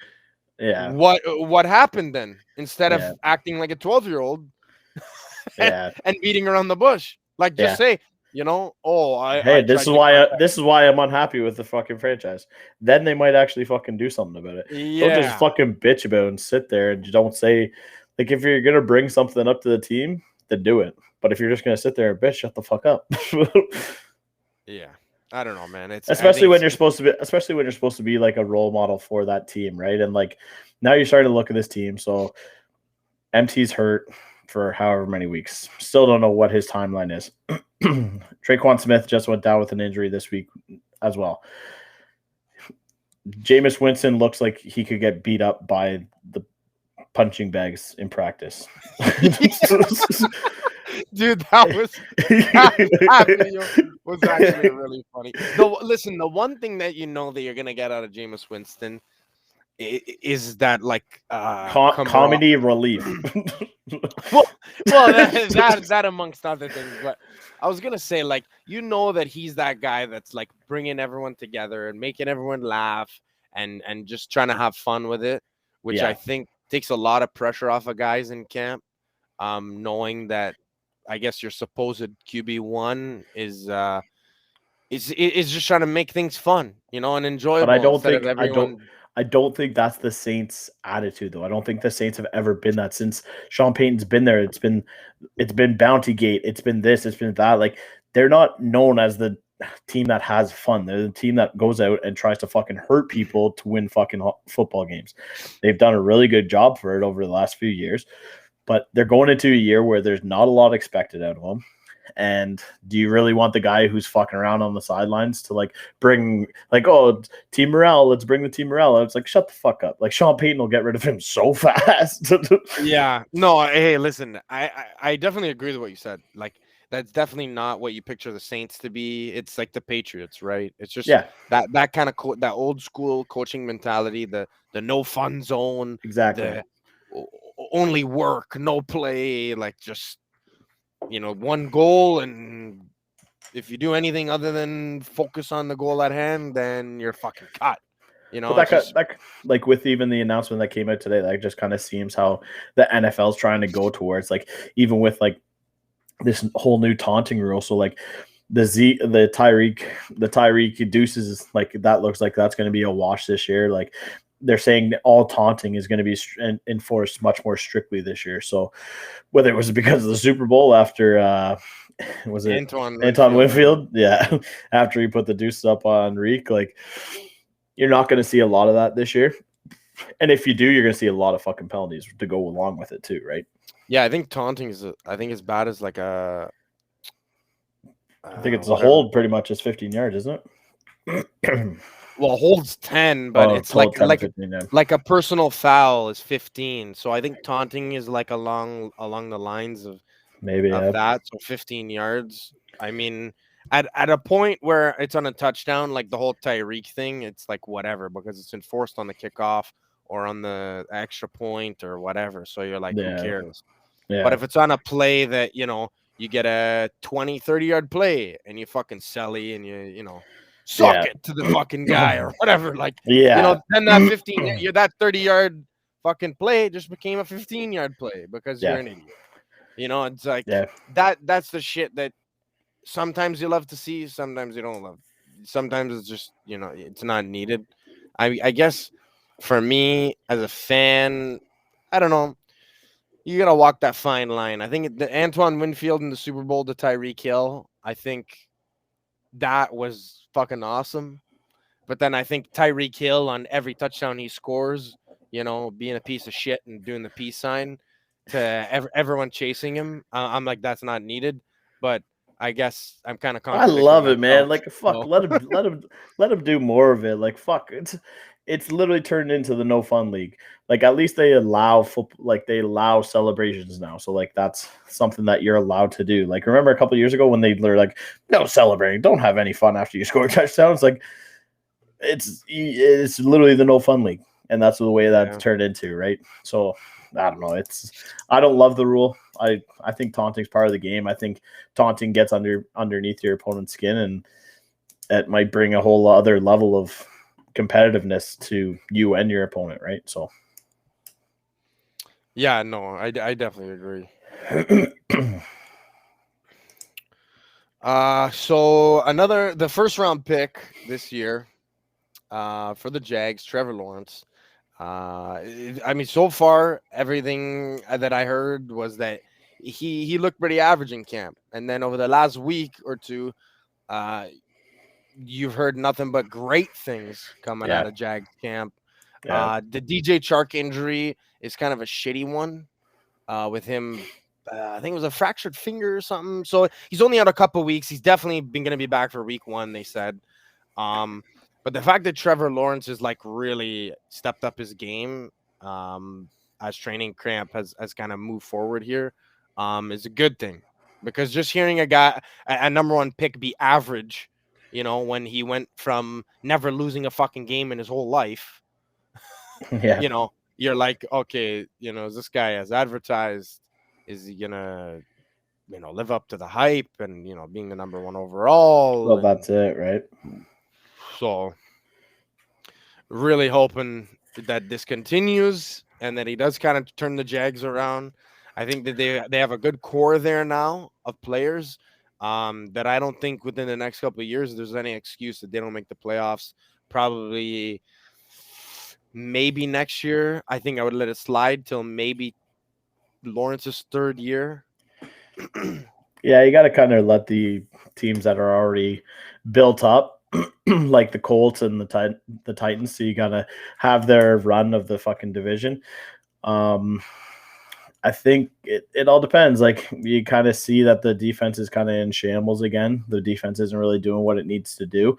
S2: Yeah.
S1: What happened then, instead of acting like a 12-year-old and beating around the bush? Like, just say,
S2: this is why I'm unhappy with the fucking franchise. Then they might actually fucking do something about it. Yeah. Don't just fucking bitch about it and sit there and don't say, like, if you're gonna bring something up to the team, then do it. But if you're just gonna sit there and bitch, shut the fuck up.
S1: Yeah. I don't know, man. I
S2: especially
S1: think
S2: when
S1: it's
S2: you're supposed to be, like a role model for that team, right? And like now you're starting to look at this team. So MT's hurt for however many weeks. Still don't know what his timeline is. Treycoin Smith just went down with an injury this week as well. Jameis Winston looks like he could get beat up by the punching bags in practice.
S1: dude, that video was actually really funny. Listen, the one thing that you know that you're gonna get out of Jameis Winston is that like
S2: comedy relief.
S1: well, that amongst other things, but I was gonna say, like, you know that he's that guy that's like bringing everyone together and making everyone laugh and just trying to have fun with it, which I think takes a lot of pressure off of guys in camp. Knowing that, I guess your supposed QB1 is just trying to make things fun, and enjoyable.
S2: But I don't think that's the Saints' attitude, though. I don't think the Saints have ever been that since Sean Payton's been there. It's been Bounty Gate. It's been this. It's been that. Like, they're not known as the team that has fun. They're the team that goes out and tries to fucking hurt people to win fucking football games. They've done a really good job for it over the last few years, but they're going into a year where there's not a lot expected out of them. And do you really want the guy who's fucking around on the sidelines to like bring like, oh, team morale, let's bring the team morale? It's like, shut the fuck up. Like, Sean Payton will get rid of him so fast.
S1: Yeah. No, hey, listen, I definitely agree with what you said. Like, that's definitely not what you picture the Saints to be. It's like the Patriots, right? It's just that kind of that old school coaching mentality, the no fun zone,
S2: exactly.
S1: The only work, no play, like just one goal, and if you do anything other than focus on the goal at hand, then you're fucking cut.
S2: But that like with even the announcement that came out today, that just kind of seems how the NFL is trying to go towards, like, even with like this whole new taunting rule. So like the Tyreek Deuces, like, that looks like that's going to be a wash this year. Like, they're saying all taunting is going to be enforced much more strictly this year. So whether it was because of the Super Bowl after was it Antoine Winfield? Yeah, after he put the deuces up on Reek, like, you're not going to see a lot of that this year. And if you do, you're going to see a lot of fucking penalties to go along with it too, right?
S1: Yeah, I think taunting is I think as bad as like a.
S2: I think it's a hold pretty much as 15 yards, isn't
S1: it? Well, hold's 10, but it's like 15, like a personal foul is 15. So I think taunting is like along the lines of that. So 15 yards. I mean, at a point where it's on a touchdown, like the whole Tyreek thing, it's like whatever, because it's enforced on the kickoff or on the extra point or whatever. So you're like, who cares? Yeah. But if it's on a play that, you get a 20, 30-yard play and you fucking selly and you suck it to the fucking guy or whatever. Like, then that 15, that 30-yard fucking play just became a 15-yard play because you're an idiot. It's like that's the shit that sometimes you love to see, sometimes you don't love. Sometimes it's just, it's not needed. I guess for me as a fan, I don't know. You got to walk that fine line. I think the Antoine Winfield in the Super Bowl to Tyreek Hill, I think that was fucking awesome. But then I think Tyreek Hill on every touchdown he scores, being a piece of shit and doing the peace sign to everyone chasing him, I'm like, that's not needed. But I guess I'm kind of
S2: I love it, man. Like, fuck, let him do more of it. Like, fuck, it's literally turned into the no fun league. Like, at least they allow they allow celebrations now. So like, that's something that you're allowed to do. Like, remember a couple of years ago when they were like, no celebrating, don't have any fun after you score touchdowns. Like, it's literally the no fun league, and that's the way that's turned into, right? So I don't know. I don't love the rule. I think taunting's part of the game. I think taunting gets underneath your opponent's skin, and that might bring a whole other level of competitiveness to you and your opponent, right? So
S1: yeah, no, I definitely agree. So the first round pick this year for the Jags, Trevor Lawrence. I mean, so far everything that I heard was that he looked pretty average in camp, and then over the last week or two, you've heard nothing but great things coming out
S2: Yeah.
S1: of Jags camp.
S2: Yeah.
S1: The DJ Chark injury is kind of a shitty one. With him, I think it was a fractured finger or something. So he's only out a couple weeks. He's definitely been going to be back for week 1, they said. But the fact that Trevor Lawrence is like really stepped up his game as training camp has kind of moved forward here is a good thing, because just hearing a guy, a number 1 pick, be average, when he went from never losing a fucking game in his whole life,
S2: Yeah.
S1: You're like, okay, is this guy as advertised? Is he gonna, live up to the hype and, being the number 1 overall?
S2: Well, that's it, right?
S1: So really hoping that this continues and that he does kind of turn the Jags around. I think that they have a good core there now of players that I don't think within the next couple of years there's any excuse that they don't make the playoffs. Probably maybe next year. I think I would let it slide till maybe Lawrence's 3rd year.
S2: Yeah, you got to kind of let the teams that are already built up, like the Colts and the Titans, so you got to have their run of the fucking division. I think it all depends. Like, you kind of see that the defense is kind of in shambles again. The defense isn't really doing what it needs to do.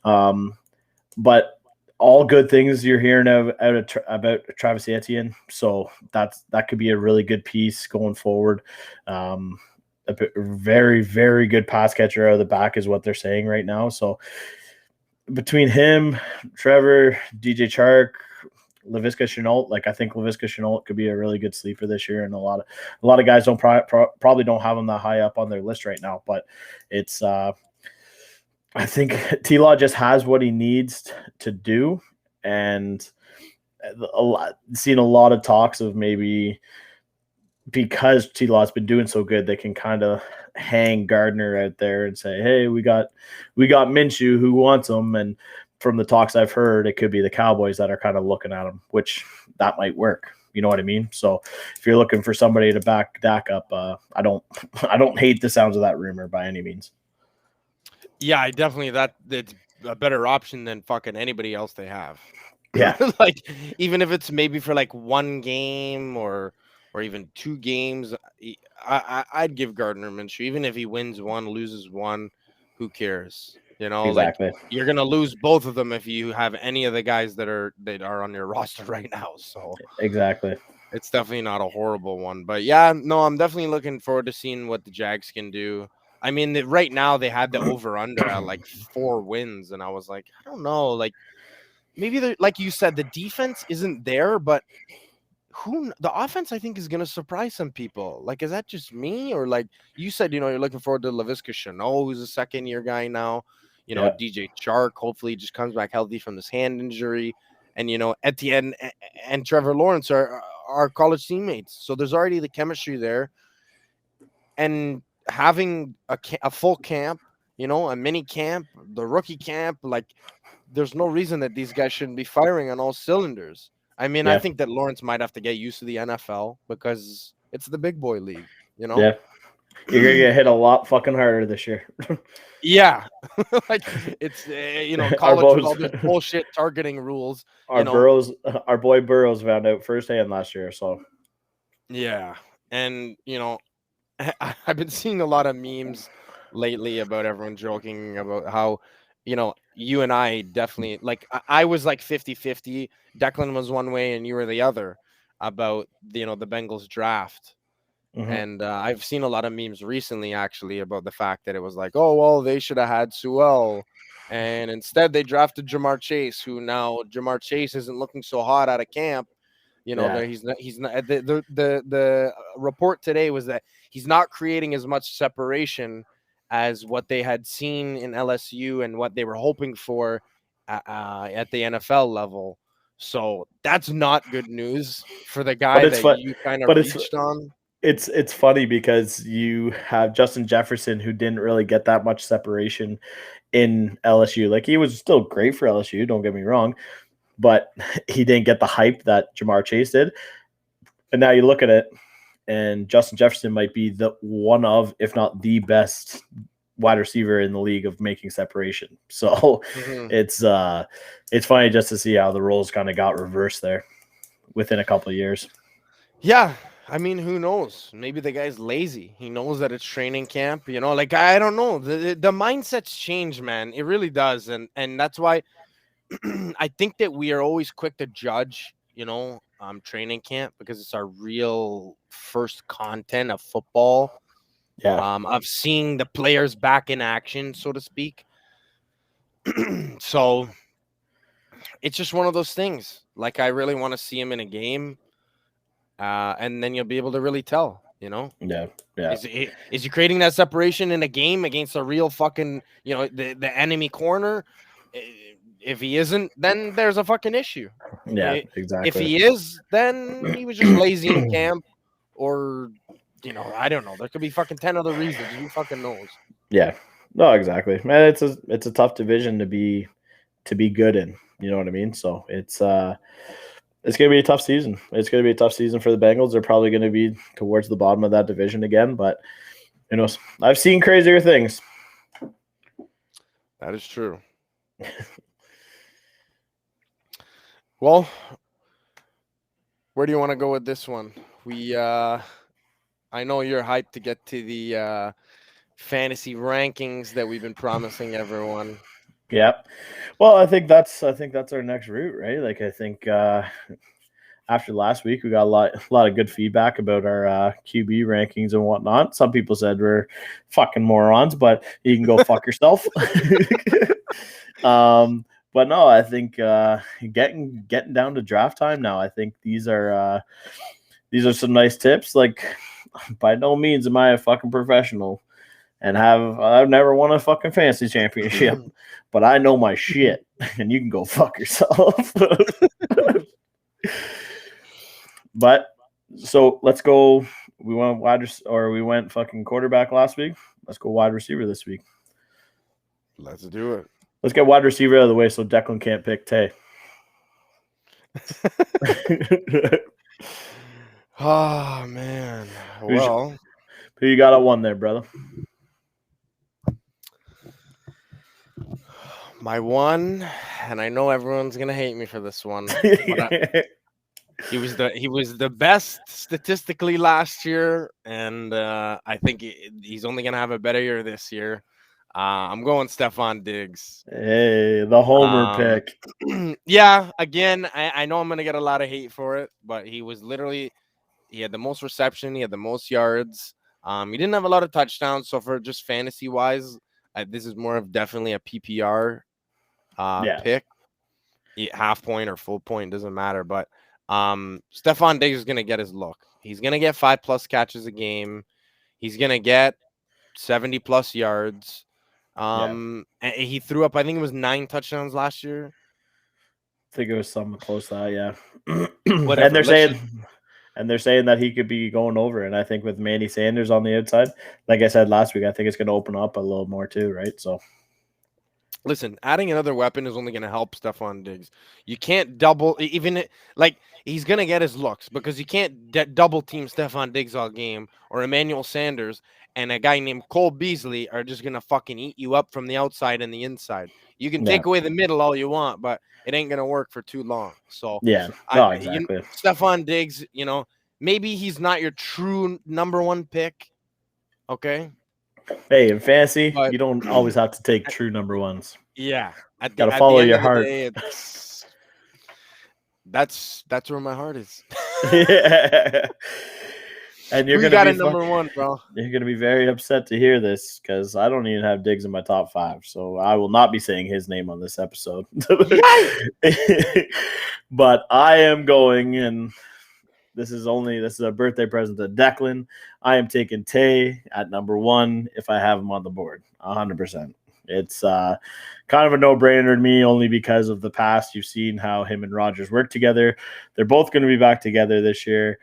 S2: But all good things you're hearing about Travis Etienne. So that could be a really good piece going forward. A very, very good pass catcher out of the back is what they're saying right now. So between him, Trevor, DJ Chark, Laviska Shenault, I think Laviska Shenault could be a really good sleeper this year, and a lot of guys don't probably don't have him that high up on their list right now. But it's I think T-Law just has what he needs to do, and seen a lot of talks of maybe because T-Law's been doing so good, they can kind of hang Gardner out there and say, hey, we got Minshew, who wants him? And from the talks I've heard, it could be the Cowboys that are kind of looking at him, which that might work. You know what I mean? So if you're looking for somebody to back Dak up, I don't hate the sounds of that rumor by any means.
S1: Yeah, I definitely that's a better option than fucking anybody else they have.
S2: Yeah.
S1: Even if it's maybe for 1 game or even 2 games, I'd give Gardner Minshew. Even if he wins 1, loses 1, who cares?
S2: Exactly.
S1: You're gonna lose both of them if you have any of the guys that are on your roster right now. So
S2: exactly,
S1: it's definitely not a horrible one. But yeah, no, I'm definitely looking forward to seeing what the Jags can do. I mean, right now they had the over/under at 4 wins, and I was like, I don't know, maybe like you said, the defense isn't there, but the offense I think is gonna surprise some people. Is that just me, or you said, you're looking forward to Laviska Shenault, who's a 2nd-year guy now. DJ Chark hopefully just comes back healthy from this hand injury, and Etienne and Trevor Lawrence are college teammates, so there's already the chemistry there, and having a full camp, a mini camp, the rookie camp, there's no reason that these guys shouldn't be firing on all cylinders. I mean, I think that Lawrence might have to get used to the NFL because it's the big boy league,
S2: Yeah. You're going to get hit a lot fucking harder this year.
S1: Yeah. It's, college with all this bullshit targeting rules.
S2: Our boy Burrows found out firsthand last year. So,
S1: yeah. And, I've been seeing a lot of memes lately about everyone joking about how, you and I definitely, I was 50-50. Declan was one way and you were the other about, the Bengals draft. Mm-hmm. And I've seen a lot of memes recently, actually, about the fact that it was oh, well, they should have had Sewell. And instead they drafted Jamar Chase, who now Jamar Chase isn't looking so hot out of camp. He's not, the report today was that he's not creating as much separation as what they had seen in LSU and what they were hoping for at the NFL level. So that's not good news for the guy that you kind of reached on.
S2: It's funny because you have Justin Jefferson, who didn't really get that much separation in LSU. He was still great for LSU, don't get me wrong, but he didn't get the hype that Jamar Chase did. And now you look at it, and Justin Jefferson might be the one of, if not the best wide receiver in the league of making separation. So it's funny just to see how the roles kind of got reversed there within a couple of years.
S1: Yeah. I mean, who knows? Maybe the guy's lazy. He knows that it's training camp. Like, I don't know. The mindset's change, man. It really does. And that's why I think that we are always quick to judge, training camp, because it's our real first content of football.
S2: Yeah.
S1: Of seeing the players back in action, so to speak. So it's just one of those things. Like, I really want to see him in a game. And then you'll be able to really tell,
S2: Yeah.
S1: Is he creating that separation in a game against a real fucking, the enemy corner? If he isn't, then there's a fucking issue.
S2: Yeah, exactly.
S1: If he is, then he was just lazy in camp, or, I don't know. There could be fucking 10 other reasons. Who fucking knows?
S2: Yeah. No, exactly. Man, it's a tough division to be good in. You know what I mean? So it's going to be a tough season. It's going to be a tough season for the Bengals. They're probably going to be towards the bottom of that division again, but I've seen crazier things.
S1: That is true. Well, where do you want to go with this one? I know you're hyped to get to the fantasy rankings that we've been promising everyone.
S2: Yeah. Well, I think that's our next route, right? Like, I think after last week, we got a lot of good feedback about our QB rankings and whatnot. Some people said we're fucking morons, but you can go fuck yourself. But no, I think getting down to draft time now, I think these are some nice tips. Like, by no means am I a fucking professional. And I've never won a fucking fantasy championship, but I know my shit, and you can go fuck yourself. But so let's go. We went fucking quarterback last week. Let's go wide receiver this week.
S1: Let's do it.
S2: Let's get wide receiver out of the way so Declan can't pick Tay.
S1: Oh man. Well,
S2: who you got at one there, brother?
S1: My one, and I know everyone's gonna hate me for this one. He was the best statistically last year, and I think he's only gonna have a better year this year. I'm going Stephon Diggs.
S2: Hey, the homer pick.
S1: Yeah, again, I know I'm gonna get a lot of hate for it, but he had the most reception, he had the most yards. He didn't have a lot of touchdowns, so for just fantasy wise, this is more of definitely a PPR pick. Half point or full point doesn't matter, but Stephon Diggs is gonna get his look. He's gonna get 5+ catches a game. He's gonna get 70+ yards. And he threw up, I think it was 9 touchdowns last year.
S2: I think it was something close to that, yeah.
S1: Whatever.
S2: And they're saying that he could be going over. And I think with Manny Sanders on the outside, like I said last week, I think it's going to open up a little more too, right? So,
S1: listen, adding another weapon is only going to help Stephon Diggs. You can't double, he's going to get his looks, because you can't double team Stephon Diggs all game, or Emmanuel Sanders and a guy named Cole Beasley are just going to fucking eat you up from the outside and the inside. You can take away the middle all you want, but it ain't going to work for too long. So,
S2: exactly.
S1: Stephon Diggs, maybe he's not your true number one pick. Okay.
S2: Hey, in fantasy, you don't always have to take true number ones.
S1: Yeah.
S2: Gotta follow your heart.
S1: That's where my heart is.
S2: Yeah. And you're going to be
S1: number one, bro.
S2: You're going to be very upset to hear this, because I don't even have Diggs in my top 5. So I will not be saying his name on this episode. But I am going, and this is a birthday present to Declan. I am taking Tay at number 1 if I have him on the board, 100%. It's kind of a no-brainer to me, only because of the past. You've seen how him and Rodgers work together. They're both going to be back together this year.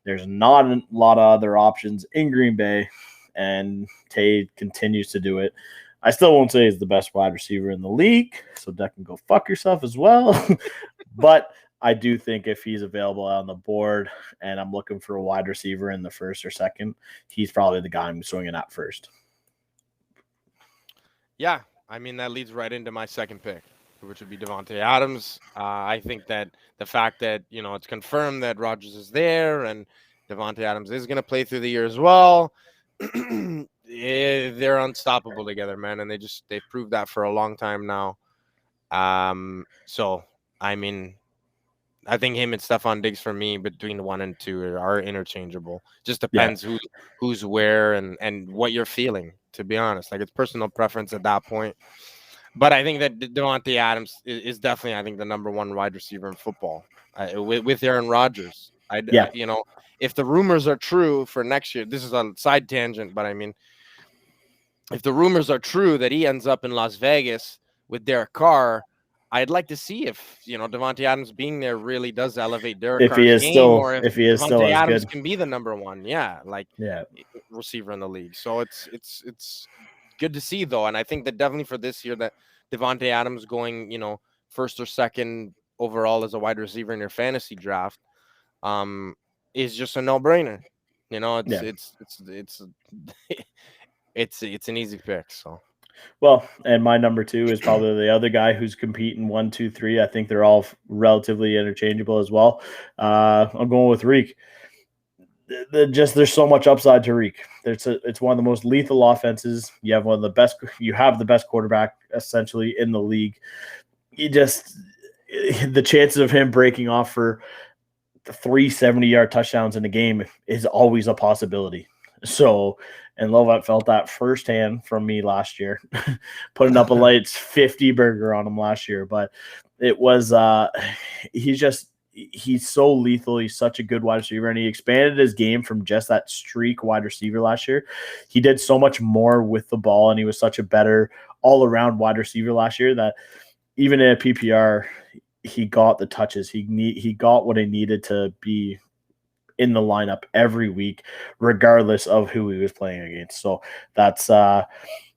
S2: There's not a lot of other options in Green Bay, and Tay continues to do it. I still won't say he's the best wide receiver in the league, so Deck can go fuck yourself as well. But I do think if he's available on the board and I'm looking for a wide receiver in the first or second, he's probably the guy I'm swinging at first.
S1: Yeah, I mean that leads right into my second pick, which would be Devante Adams. I think that the fact that it's confirmed that Rodgers is there and Devante Adams is going to play through the year as well. They're unstoppable together, man, and they've proved that for a long time now. So I mean, I think him and Stephon Diggs for me between 1 and 2 are interchangeable. Just
S2: Yeah.
S1: depends who's where and what you're feeling. To be honest, like it's personal preference at that point. But I think that Devante Adams is definitely, I think, the number one wide receiver in football with Aaron Rodgers.
S2: Yeah.
S1: If the rumors are true for next year, this is a side tangent, but I mean, if the rumors are true that he ends up in Las Vegas with Derek Carr, I'd like to see if Devante Adams being there really does elevate Derek
S2: If he
S1: Carr's
S2: is
S1: game,
S2: still
S1: or if
S2: if he is still
S1: Devante
S2: as
S1: Adams
S2: good.
S1: can be the number one, receiver in the league. So it's good to see though, and I think that definitely for this year that Devante Adams going first or second overall as a wide receiver in your fantasy draft is just a no brainer. It's it's an easy pick. So.
S2: Well, and my number 2 is probably the other guy who's competing 1, 2, 3. I think they're all relatively interchangeable as well. I'm going with Reek. There's so much upside to Reek. It's one of the most lethal offenses. You have the best quarterback essentially in the league. The chances of him breaking off for 3 70-yard touchdowns in a game is always a possibility. So, and Lovat felt that firsthand from me last year, putting up a lights 50 burger on him last year. But it was, he's so lethal. He's such a good wide receiver, and he expanded his game from just that streak wide receiver last year. He did so much more with the ball, and he was such a better all-around wide receiver last year that even in a PPR, he got the touches. He got what he needed to be in the lineup every week, regardless of who he was playing against. So that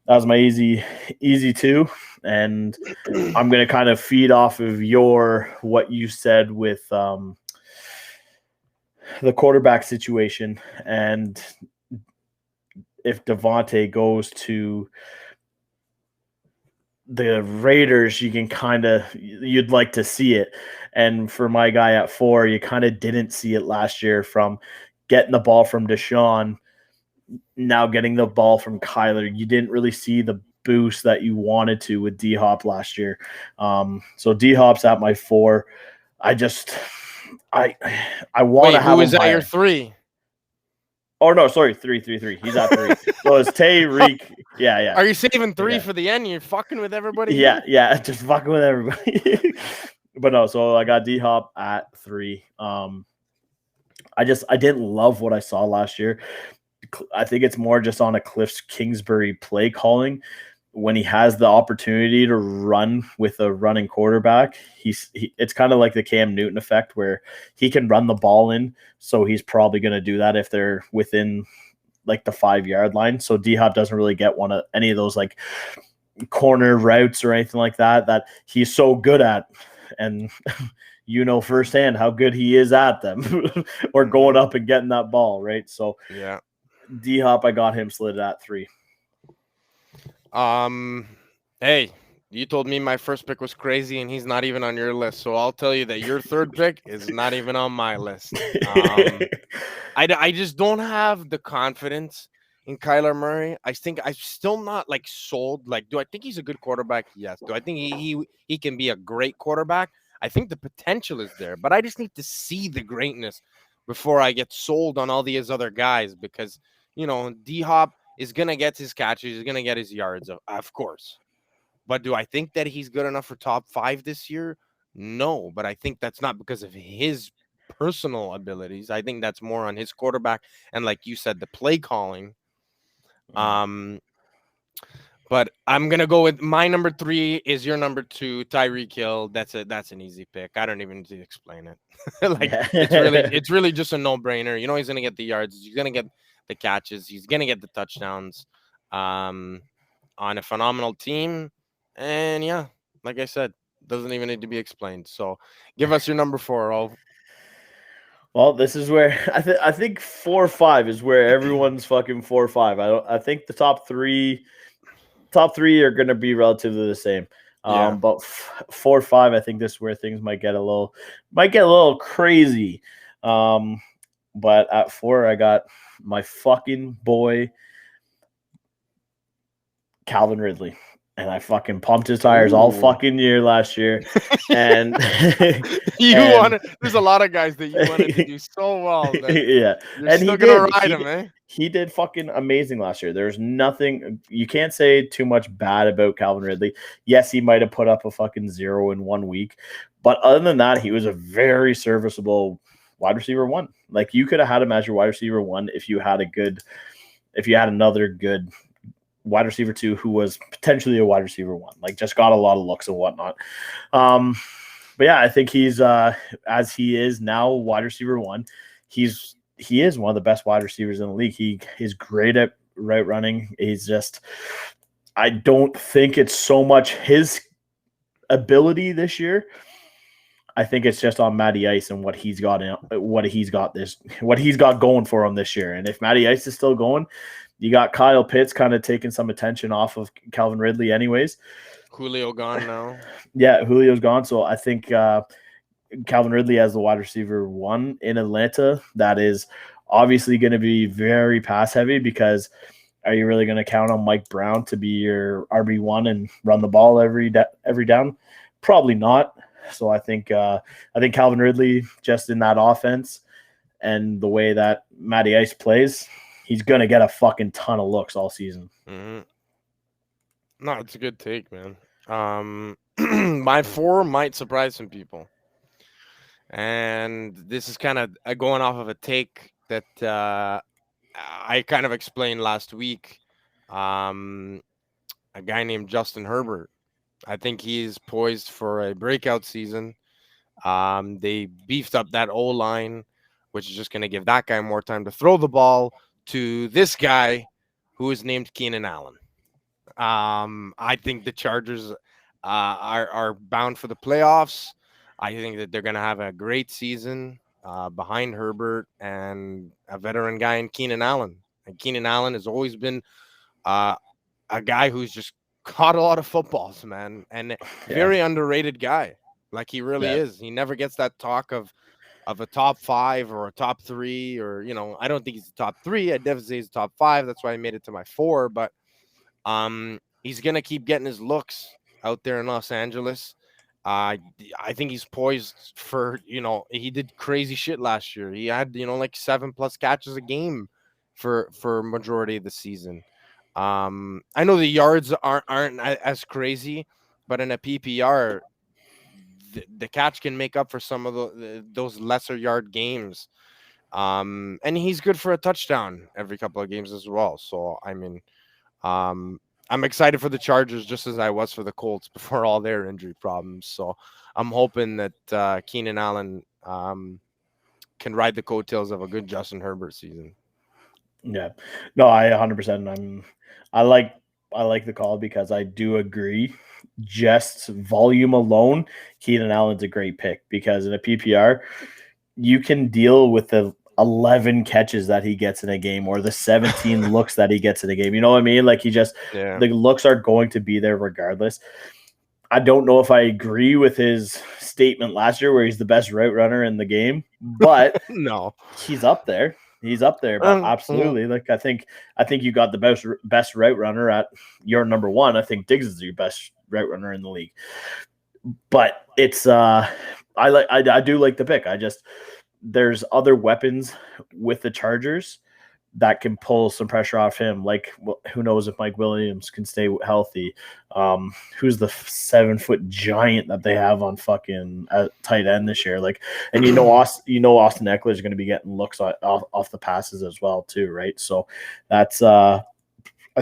S2: was my easy 2. And I'm going to kind of feed off of what you said with the quarterback situation. And if Devante goes to the Raiders, you'd like to see it. And for my guy at 4, you kind of didn't see it last year from getting the ball from Deshaun, now getting the ball from Kyler. You didn't really see the boost that you wanted to with D-Hop last year. So D-Hop's at my 4. I want to have
S1: who is
S2: him
S1: at
S2: higher.
S1: Your 3?
S2: Oh, no, sorry, 3. He's at 3. So it's Tay, Reek. Yeah.
S1: Are you saving 3 for the end? You're fucking with everybody?
S2: Yeah, just fucking with everybody. But no, so I got D-Hop at 3. I didn't love what I saw last year. I think it's more just on a Cliff Kingsbury play calling. When he has the opportunity to run with a running quarterback, it's kind of like the Cam Newton effect where he can run the ball in. So he's probably going to do that if they're within like the 5-yard line. So D-Hop doesn't really get any of those like corner routes or anything like that he's so good at. And firsthand how good he is at them or going up and getting that ball, right? So
S1: yeah,
S2: D-Hop, I got him slid at 3.
S1: Hey, you told me my first pick was crazy and he's not even on your list. So I'll tell you that your third pick is not even on my list. I just don't have the confidence in Kyler Murray. I think I'm still not like sold. Like, do I think he's a good quarterback? Yes. Do I think he can be a great quarterback? I think the potential is there, but I just need to see the greatness before I get sold on all these other guys because, D-Hop is going to get his catches. He's going to get his yards, of course. But do I think that he's good enough for top 5 this year? No, but I think that's not because of his personal abilities. I think that's more on his quarterback and, like you said, the play calling. But I'm gonna go with my number 3 is your number 2, Tyreek Hill. That's an easy pick. I don't even need to explain it. It's really just a no-brainer. He's gonna get the yards, he's gonna get the catches, he's gonna get the touchdowns on a phenomenal team. And yeah, like I said, doesn't even need to be explained. So give us your number 4.
S2: Well, this is where I think 4 or 5 is where everyone's fucking 4 or 5. I think the top 3 top three are going to be relatively the same. But 4 or 5, I think this is where things might get a little crazy. But at 4, I got my fucking boy Calvin Ridley. And I fucking pumped his tires all fucking year last year. And
S1: there's a lot of guys that you wanted to do so well.
S2: Yeah.
S1: You're still gonna ride him, eh?
S2: He did fucking amazing last year. There's nothing, you can't say too much bad about Calvin Ridley. Yes, he might have put up a fucking 0 in 1 week. But other than that, he was a very serviceable wide receiver 1. Like, you could have had him as your wide receiver 1 if you had another good wide receiver 2 who was potentially a wide receiver 1, like just got a lot of looks and whatnot. But yeah, I think he's as he is now wide receiver 1, he is one of the best wide receivers in the league. He is great at route running. He's just, I don't think it's so much his ability this year. I think it's just on Matty Ice and what he's got going for him this year. And if Matty Ice is still going, you got Kyle Pitts kind of taking some attention off of Calvin Ridley anyways.
S1: Julio gone now.
S2: Yeah, Julio's gone. So I think Calvin Ridley as the wide receiver 1 in Atlanta, that is obviously going to be very pass heavy, because are you really going to count on Mike Brown to be your RB1 and run the ball every down? Probably not. So I think Calvin Ridley, just in that offense and the way that Matty Ice plays, he's going to get a fucking ton of looks all season.
S1: Mm-hmm. No, it's a good take, man. My 4 might surprise some people. And this is kind of going off of a take that I kind of explained last week. A guy named Justin Herbert. I think he's poised for a breakout season. They beefed up that O-line, which is just going to give that guy more time to throw the ball to this guy who is named Keenan Allen. I think the Chargers are bound for the playoffs. I think that they're going to have a great season behind Herbert and a veteran guy in Keenan Allen. And Keenan Allen has always been a guy who's just caught a lot of footballs, man, and very underrated guy. Like, he really is. He never gets that talk of a top 5 or a top 3, or, I don't think he's the top 3. I'd definitely say he's top 5. That's why I made it to my 4. But he's going to keep getting his looks out there in Los Angeles. I think he's poised for, he did crazy shit last year. He had, like 7+ catches a game for majority of the season. I know the yards aren't as crazy, but in a PPR, the catch can make up for some of those lesser yard games. And he's good for a touchdown every couple of games as well. So, I mean, I'm excited for the Chargers just as I was for the Colts before all their injury problems. So I'm hoping that Keenan Allen can ride the coattails of a good Justin Herbert season.
S2: Yeah, no, I 100%. I like the call, because I do agree. Just volume alone, Keenan Allen's a great pick, because in a PPR, you can deal with the 11 catches that he gets in a game, or the 17 looks that he gets in a game. You know what I mean? Like, the looks are going to be there regardless. I don't know if I agree with his statement last year where he's the best route runner in the game, but
S1: no,
S2: he's up there. He's up there, but absolutely. Like, I think you got the best route runner at your number 1. I think Diggs is your best route runner in the league. But it's I do like the pick. There's other weapons with the Chargers that can pull some pressure off him. Like, who knows if Mike Williams can stay healthy? Who's the 7-foot giant that they have on fucking tight end this year? Like, and Austin Eckler is going to be getting looks off the passes as well too, right? So that's I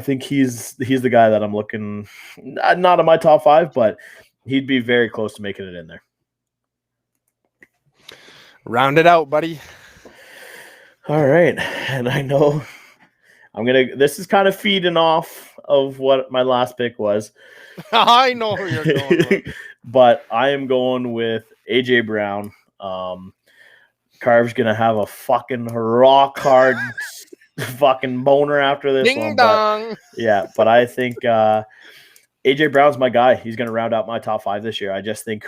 S2: think he's the guy that I'm looking, not in my top 5, but he'd be very close to making it in there.
S1: Round it out, buddy.
S2: All right. And I know this is kind of feeding off of what my last pick was.
S1: I know who you're going with.
S2: But I am going with AJ Brown. Carv's going to have a fucking rock hard fucking boner after this
S1: Ding
S2: one.
S1: dong.
S2: But I think AJ Brown's my guy. He's going to round out my top 5 this year. I just think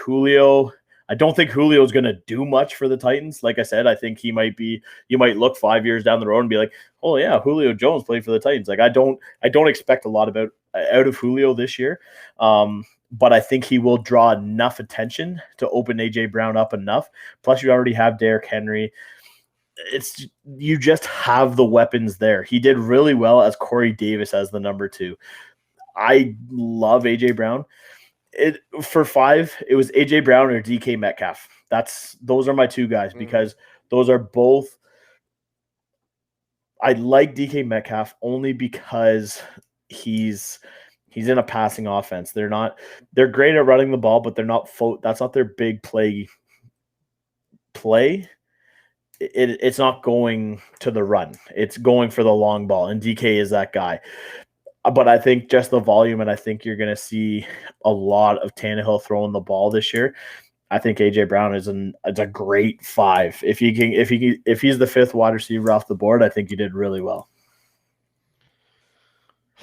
S2: I don't think Julio's going to do much for the Titans. Like I said, I think you might look 5 years down the road and be like, oh yeah, Julio Jones played for the Titans. Like I don't expect a lot out of Julio this year. But I think he will draw enough attention to open AJ Brown up enough. Plus you already have Derrick Henry. You just have the weapons there. He did really well as Corey Davis as the number 2. I love AJ Brown. For 5, it was AJ Brown or DK Metcalf. Those are my 2 guys because those are both. I like DK Metcalf only because he's in a passing offense. They're great at running the ball, but they're not that's not their big play. It's not going to the run. It's going for the long ball, and DK is that guy. But I think just the volume, and I think you're going to see a lot of Tannehill throwing the ball this year. I think AJ Brown is a great 5. If he's the 5th wide receiver off the board, I think he did really well.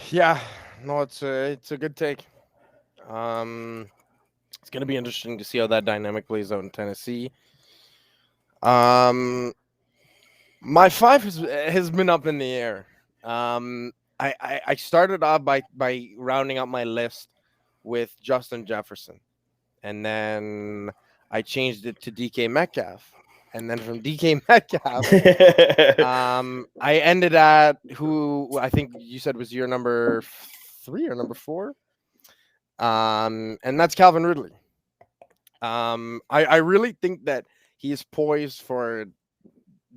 S1: Yeah, no, it's a good take. It's going to be interesting to see how that dynamic plays out in Tennessee. My 5 has been up in the air. I started off by rounding out my list with Justin Jefferson, and then I changed it to DK Metcalf, and then from DK Metcalf, I ended at who I think you said was your number 3 or number 4, and that's Calvin Ridley. I really think that he is poised for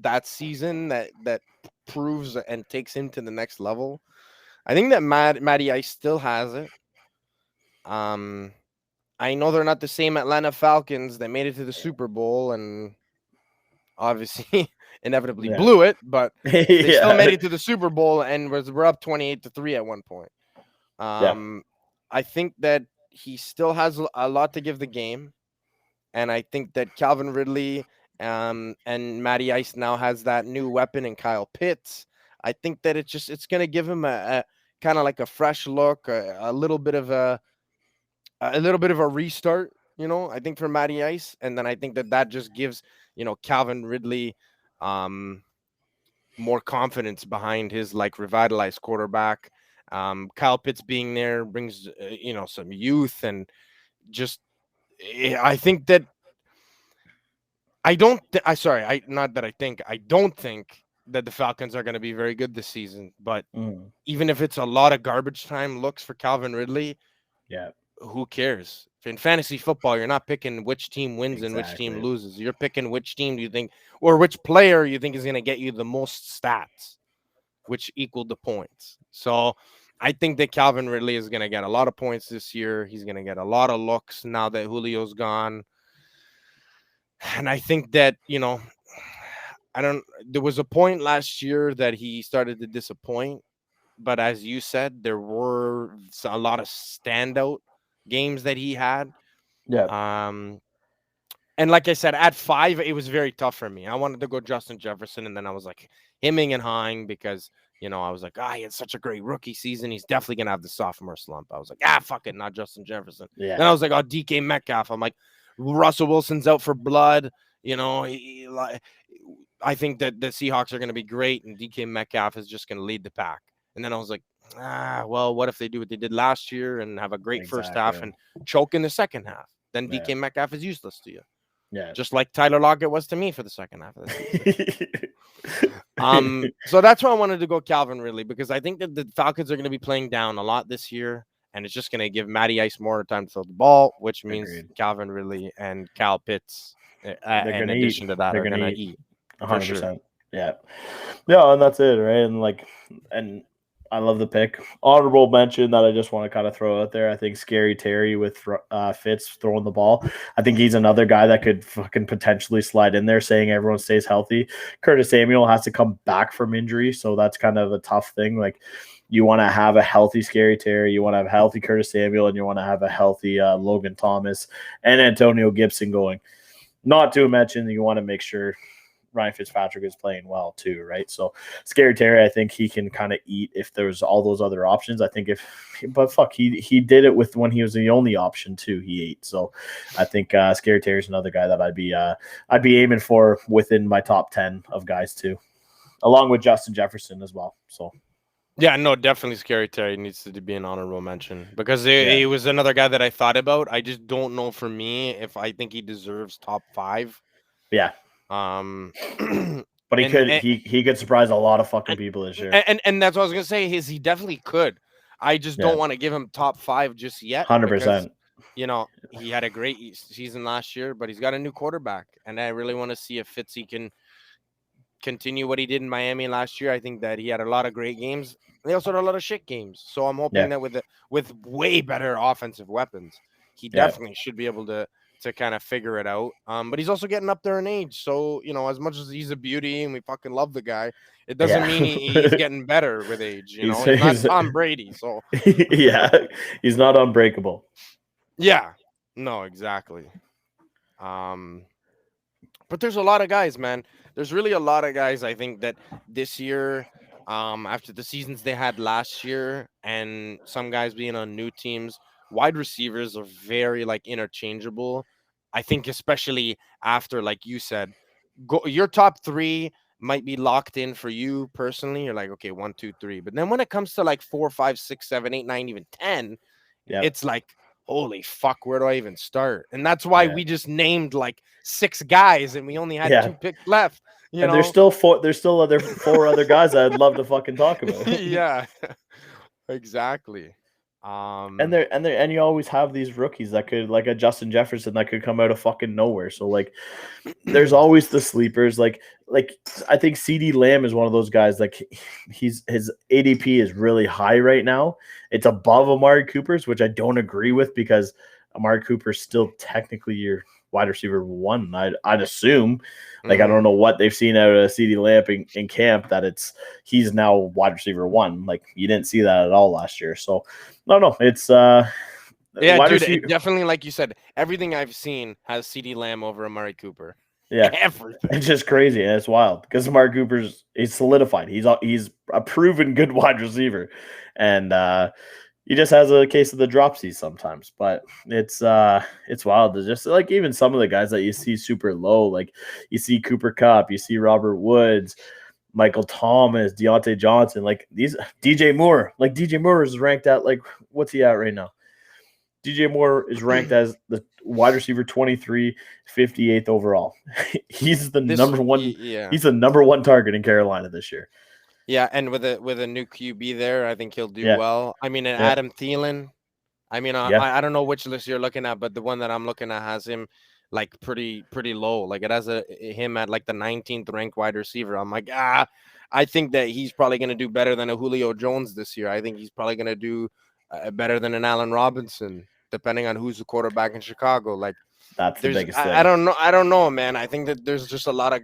S1: that season that proves and takes him to the next level. I think that Matty Ice still has it. I know they're not the same Atlanta Falcons that made it to the Super Bowl and obviously inevitably blew it, but they still made it to the Super Bowl and were up 28-3 at one point. I think that he still has a lot to give the game, and I think that Calvin Ridley and Matty Ice now has that new weapon in Kyle Pitts. I think that it's going to give him a kind of like a fresh look, a little bit of a restart, I think for Matty Ice. And then I think that just gives, Calvin Ridley more confidence behind his revitalized quarterback. Kyle Pitts being there brings, some youth and just, I think that I don't think that the Falcons are going to be very good this season, but even if it's a lot of garbage time looks for Calvin Ridley, who cares? In fantasy football, you're not picking which team wins and which team loses. You're picking which team you think, or which player you think is going to get you the most stats, which equal the points. So I think that Calvin Ridley is going to get a lot of points this year. He's going to get a lot of looks now that Julio's gone. And I think that, there was a point last year that he started to disappoint, but as you said, there were a lot of standout games that he had. And like I said, at 5, it was very tough for me. I wanted to go Justin Jefferson, and then I was like hemming and hawing because, I was like, he had such a great rookie season. He's definitely going to have the sophomore slump. I was like, fuck it, not Justin Jefferson. Then I was like, DK Metcalf. I'm like, Russell Wilson's out for blood. I think that the Seahawks are going to be great, and DK Metcalf is just going to lead the pack. And then I was like, well, what if they do what they did last year and have a great first half and choke in the second half? Then DK Metcalf is useless to you. Just like Tyler Lockett was to me for the second half of the season. So that's why I wanted to go Calvin Ridley, because I think that the Falcons are going to be playing down a lot this year, and it's just going to give Matty Ice more time to throw the ball, which means Calvin Ridley and Kyle Pitts, in addition to that, are going to eat.
S2: 100%. Sure. Yeah, and that's it, right? And I love the pick. Honorable mention that I just want to kind of throw out there. I think Scary Terry with Fitz throwing the ball. I think he's another guy that could fucking potentially slide in there, saying everyone stays healthy. Curtis Samuel has to come back from injury, so that's kind of a tough thing. You want to have a healthy Scary Terry, you want to have a healthy Curtis Samuel, and you want to have a healthy Logan Thomas and Antonio Gibson going. Not to mention, you want to make sure Ryan Fitzpatrick is playing well too, right? So Scary Terry, I think he can kind of eat if there's all those other options. I think he did it with when he was the only option too. He ate. So I think Scary Terry's another guy that I'd be aiming for within my top 10 of guys too, along with Justin Jefferson as well. So.
S1: Yeah, no, definitely Scary Terry needs to be an honorable mention because he was another guy that I thought about. I just don't know for me if I think he deserves top 5.
S2: Yeah. But he could surprise a lot of fucking people this year.
S1: And that's what I was gonna say is he definitely could. I just don't want to give him top 5 just yet.
S2: 100%.
S1: You know, he had a great season last year, but he's got a new quarterback, and I really want to see if Fitzy can continue what he did in Miami last year. I think that he had a lot of great games. They also had a lot of shit games. So I'm hoping that with way better offensive weapons, he definitely should be able to kind of figure it out. But he's also getting up there in age. So, you know, as much as he's a beauty and we fucking love the guy, it doesn't mean he's getting better with age. You know, he's not Tom Brady. So
S2: he's not unbreakable.
S1: Yeah, no, exactly. But there's a lot of guys, man. There's really a lot of guys, I think, that this year, after the seasons they had last year and some guys being on new teams, wide receivers are very, like, interchangeable. I think especially after, like you said, your top 3 might be locked in for you personally. You're like, okay, 1, 2, 3. But then when it comes to, like, 4, 5, 6, 7, 8, 9, even 10, it's like, holy fuck, where do I even start? And that's why we just named like 6 guys and we only had 2 picks left. You know?
S2: There's still 4 other guys I'd love to fucking talk about.
S1: Yeah. Exactly.
S2: And you always have these rookies that could, like a Justin Jefferson, that could come out of fucking nowhere. So like there's always the sleepers. Like I think CD Lamb is one of those guys. Like his ADP is really high right now. It's above Omari Cooper's, which I don't agree with because Omari Cooper's still technically your wide receiver 1. I'd assume. Like I don't know what they've seen out of CD Lamb in camp that he's now wide receiver 1. Like you didn't see that at all last year. So no, it's
S1: dude, definitely, like you said, everything I've seen has CD Lamb over Omari Cooper.
S2: Yeah,
S1: everything.
S2: It's just crazy and it's wild because Omari Cooper's solidified. He's a proven good wide receiver, and he just has a case of the dropsies sometimes. But it's wild to just like even some of the guys that you see super low, like you see Cooper Kupp, you see Robert Woods, Michael Thomas, Deontay Johnson, like these DJ Moore. Like DJ Moore is ranked at like what's he at right now? DJ Moore is ranked as the wide receiver 23, 58th overall. He's the number one. He's the number 1 target in Carolina this year.
S1: Yeah, and with a new QB there, I think he'll do well. I mean, Adam Thielen. I mean, I don't know which list you're looking at, but the one that I'm looking at has him like pretty low. Like it has him at like the 19th ranked wide receiver. I'm like, I think that he's probably going to do better than a Julio Jones this year. I think he's probably going to do better than an Allen Robinson, depending on who's the quarterback in Chicago. Like
S2: that's the biggest thing.
S1: I don't know, man. I think that there's just a lot of,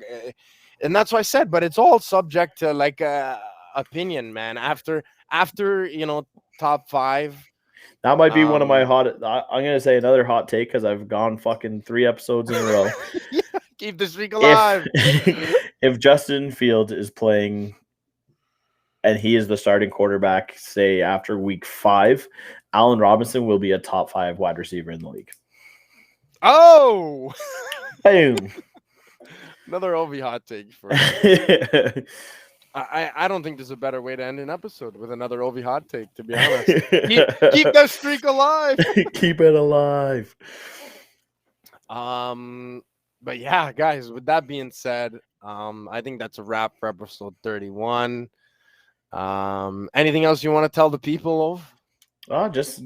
S1: and that's what I said. But it's all subject to like opinion, man. After you know top 5.
S2: That might be one of my hot. I'm gonna say another hot take because I've gone fucking 3 episodes in a row.
S1: Keep the streak alive.
S2: If Justin Fields is playing and he is the starting quarterback, say after week 5, Allen Robinson will be a top 5 wide receiver in the league.
S1: Oh,
S2: boom!
S1: Another OV hot take for. I don't think there's a better way to end an episode with another OV hot take, to be honest. Keep that streak alive.
S2: Keep it alive.
S1: But yeah, guys, with that being said, I think that's a wrap for episode 31. Anything else you want to tell the people of?
S2: Just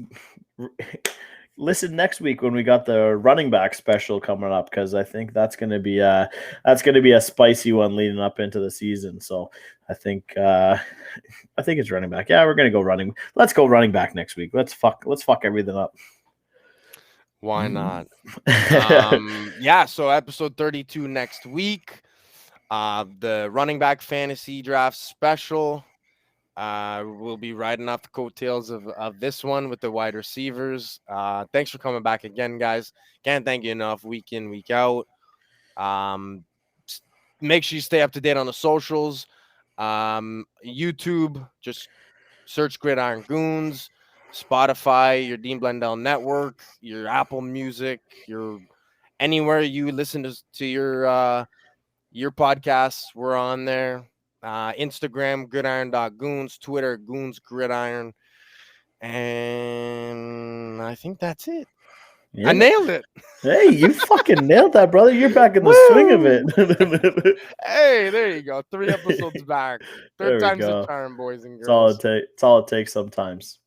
S2: listen next week when we got the running back special coming up, because I think that's going to be a spicy one leading up into the season. So I think it's running back. Yeah, we're going to go running. Let's go running back next week. Let's fuck everything up.
S1: Why not? So episode 32 next week. The running back fantasy draft special. We'll be riding off the coattails of this one with the wide receivers. Thanks for coming back again, guys. Can't thank you enough week in, week out. make sure you stay up to date on the socials. YouTube, just search Gridiron Goons. Spotify, your Dean Blundell Network, your Apple Music, your anywhere you listen to your podcasts, we're on there. Instagram, gridiron.goons, Twitter, goons gridiron. And I think that's it.
S2: Yeah.
S1: I nailed it.
S2: Hey, you fucking nailed that, brother. You're back in the swing of it.
S1: Hey, there you go. 3 episodes back.
S2: There
S1: Third
S2: we
S1: time's
S2: go.
S1: the charm, boys and
S2: It's all
S1: girls.
S2: it's all it takes sometimes.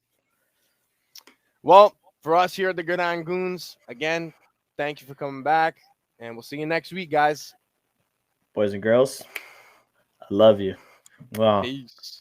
S1: Well, for us here at the Gridiron Goons, again, thank you for coming back, and we'll see you next week, guys.
S2: Boys and girls, I love you. Wow.
S1: Peace.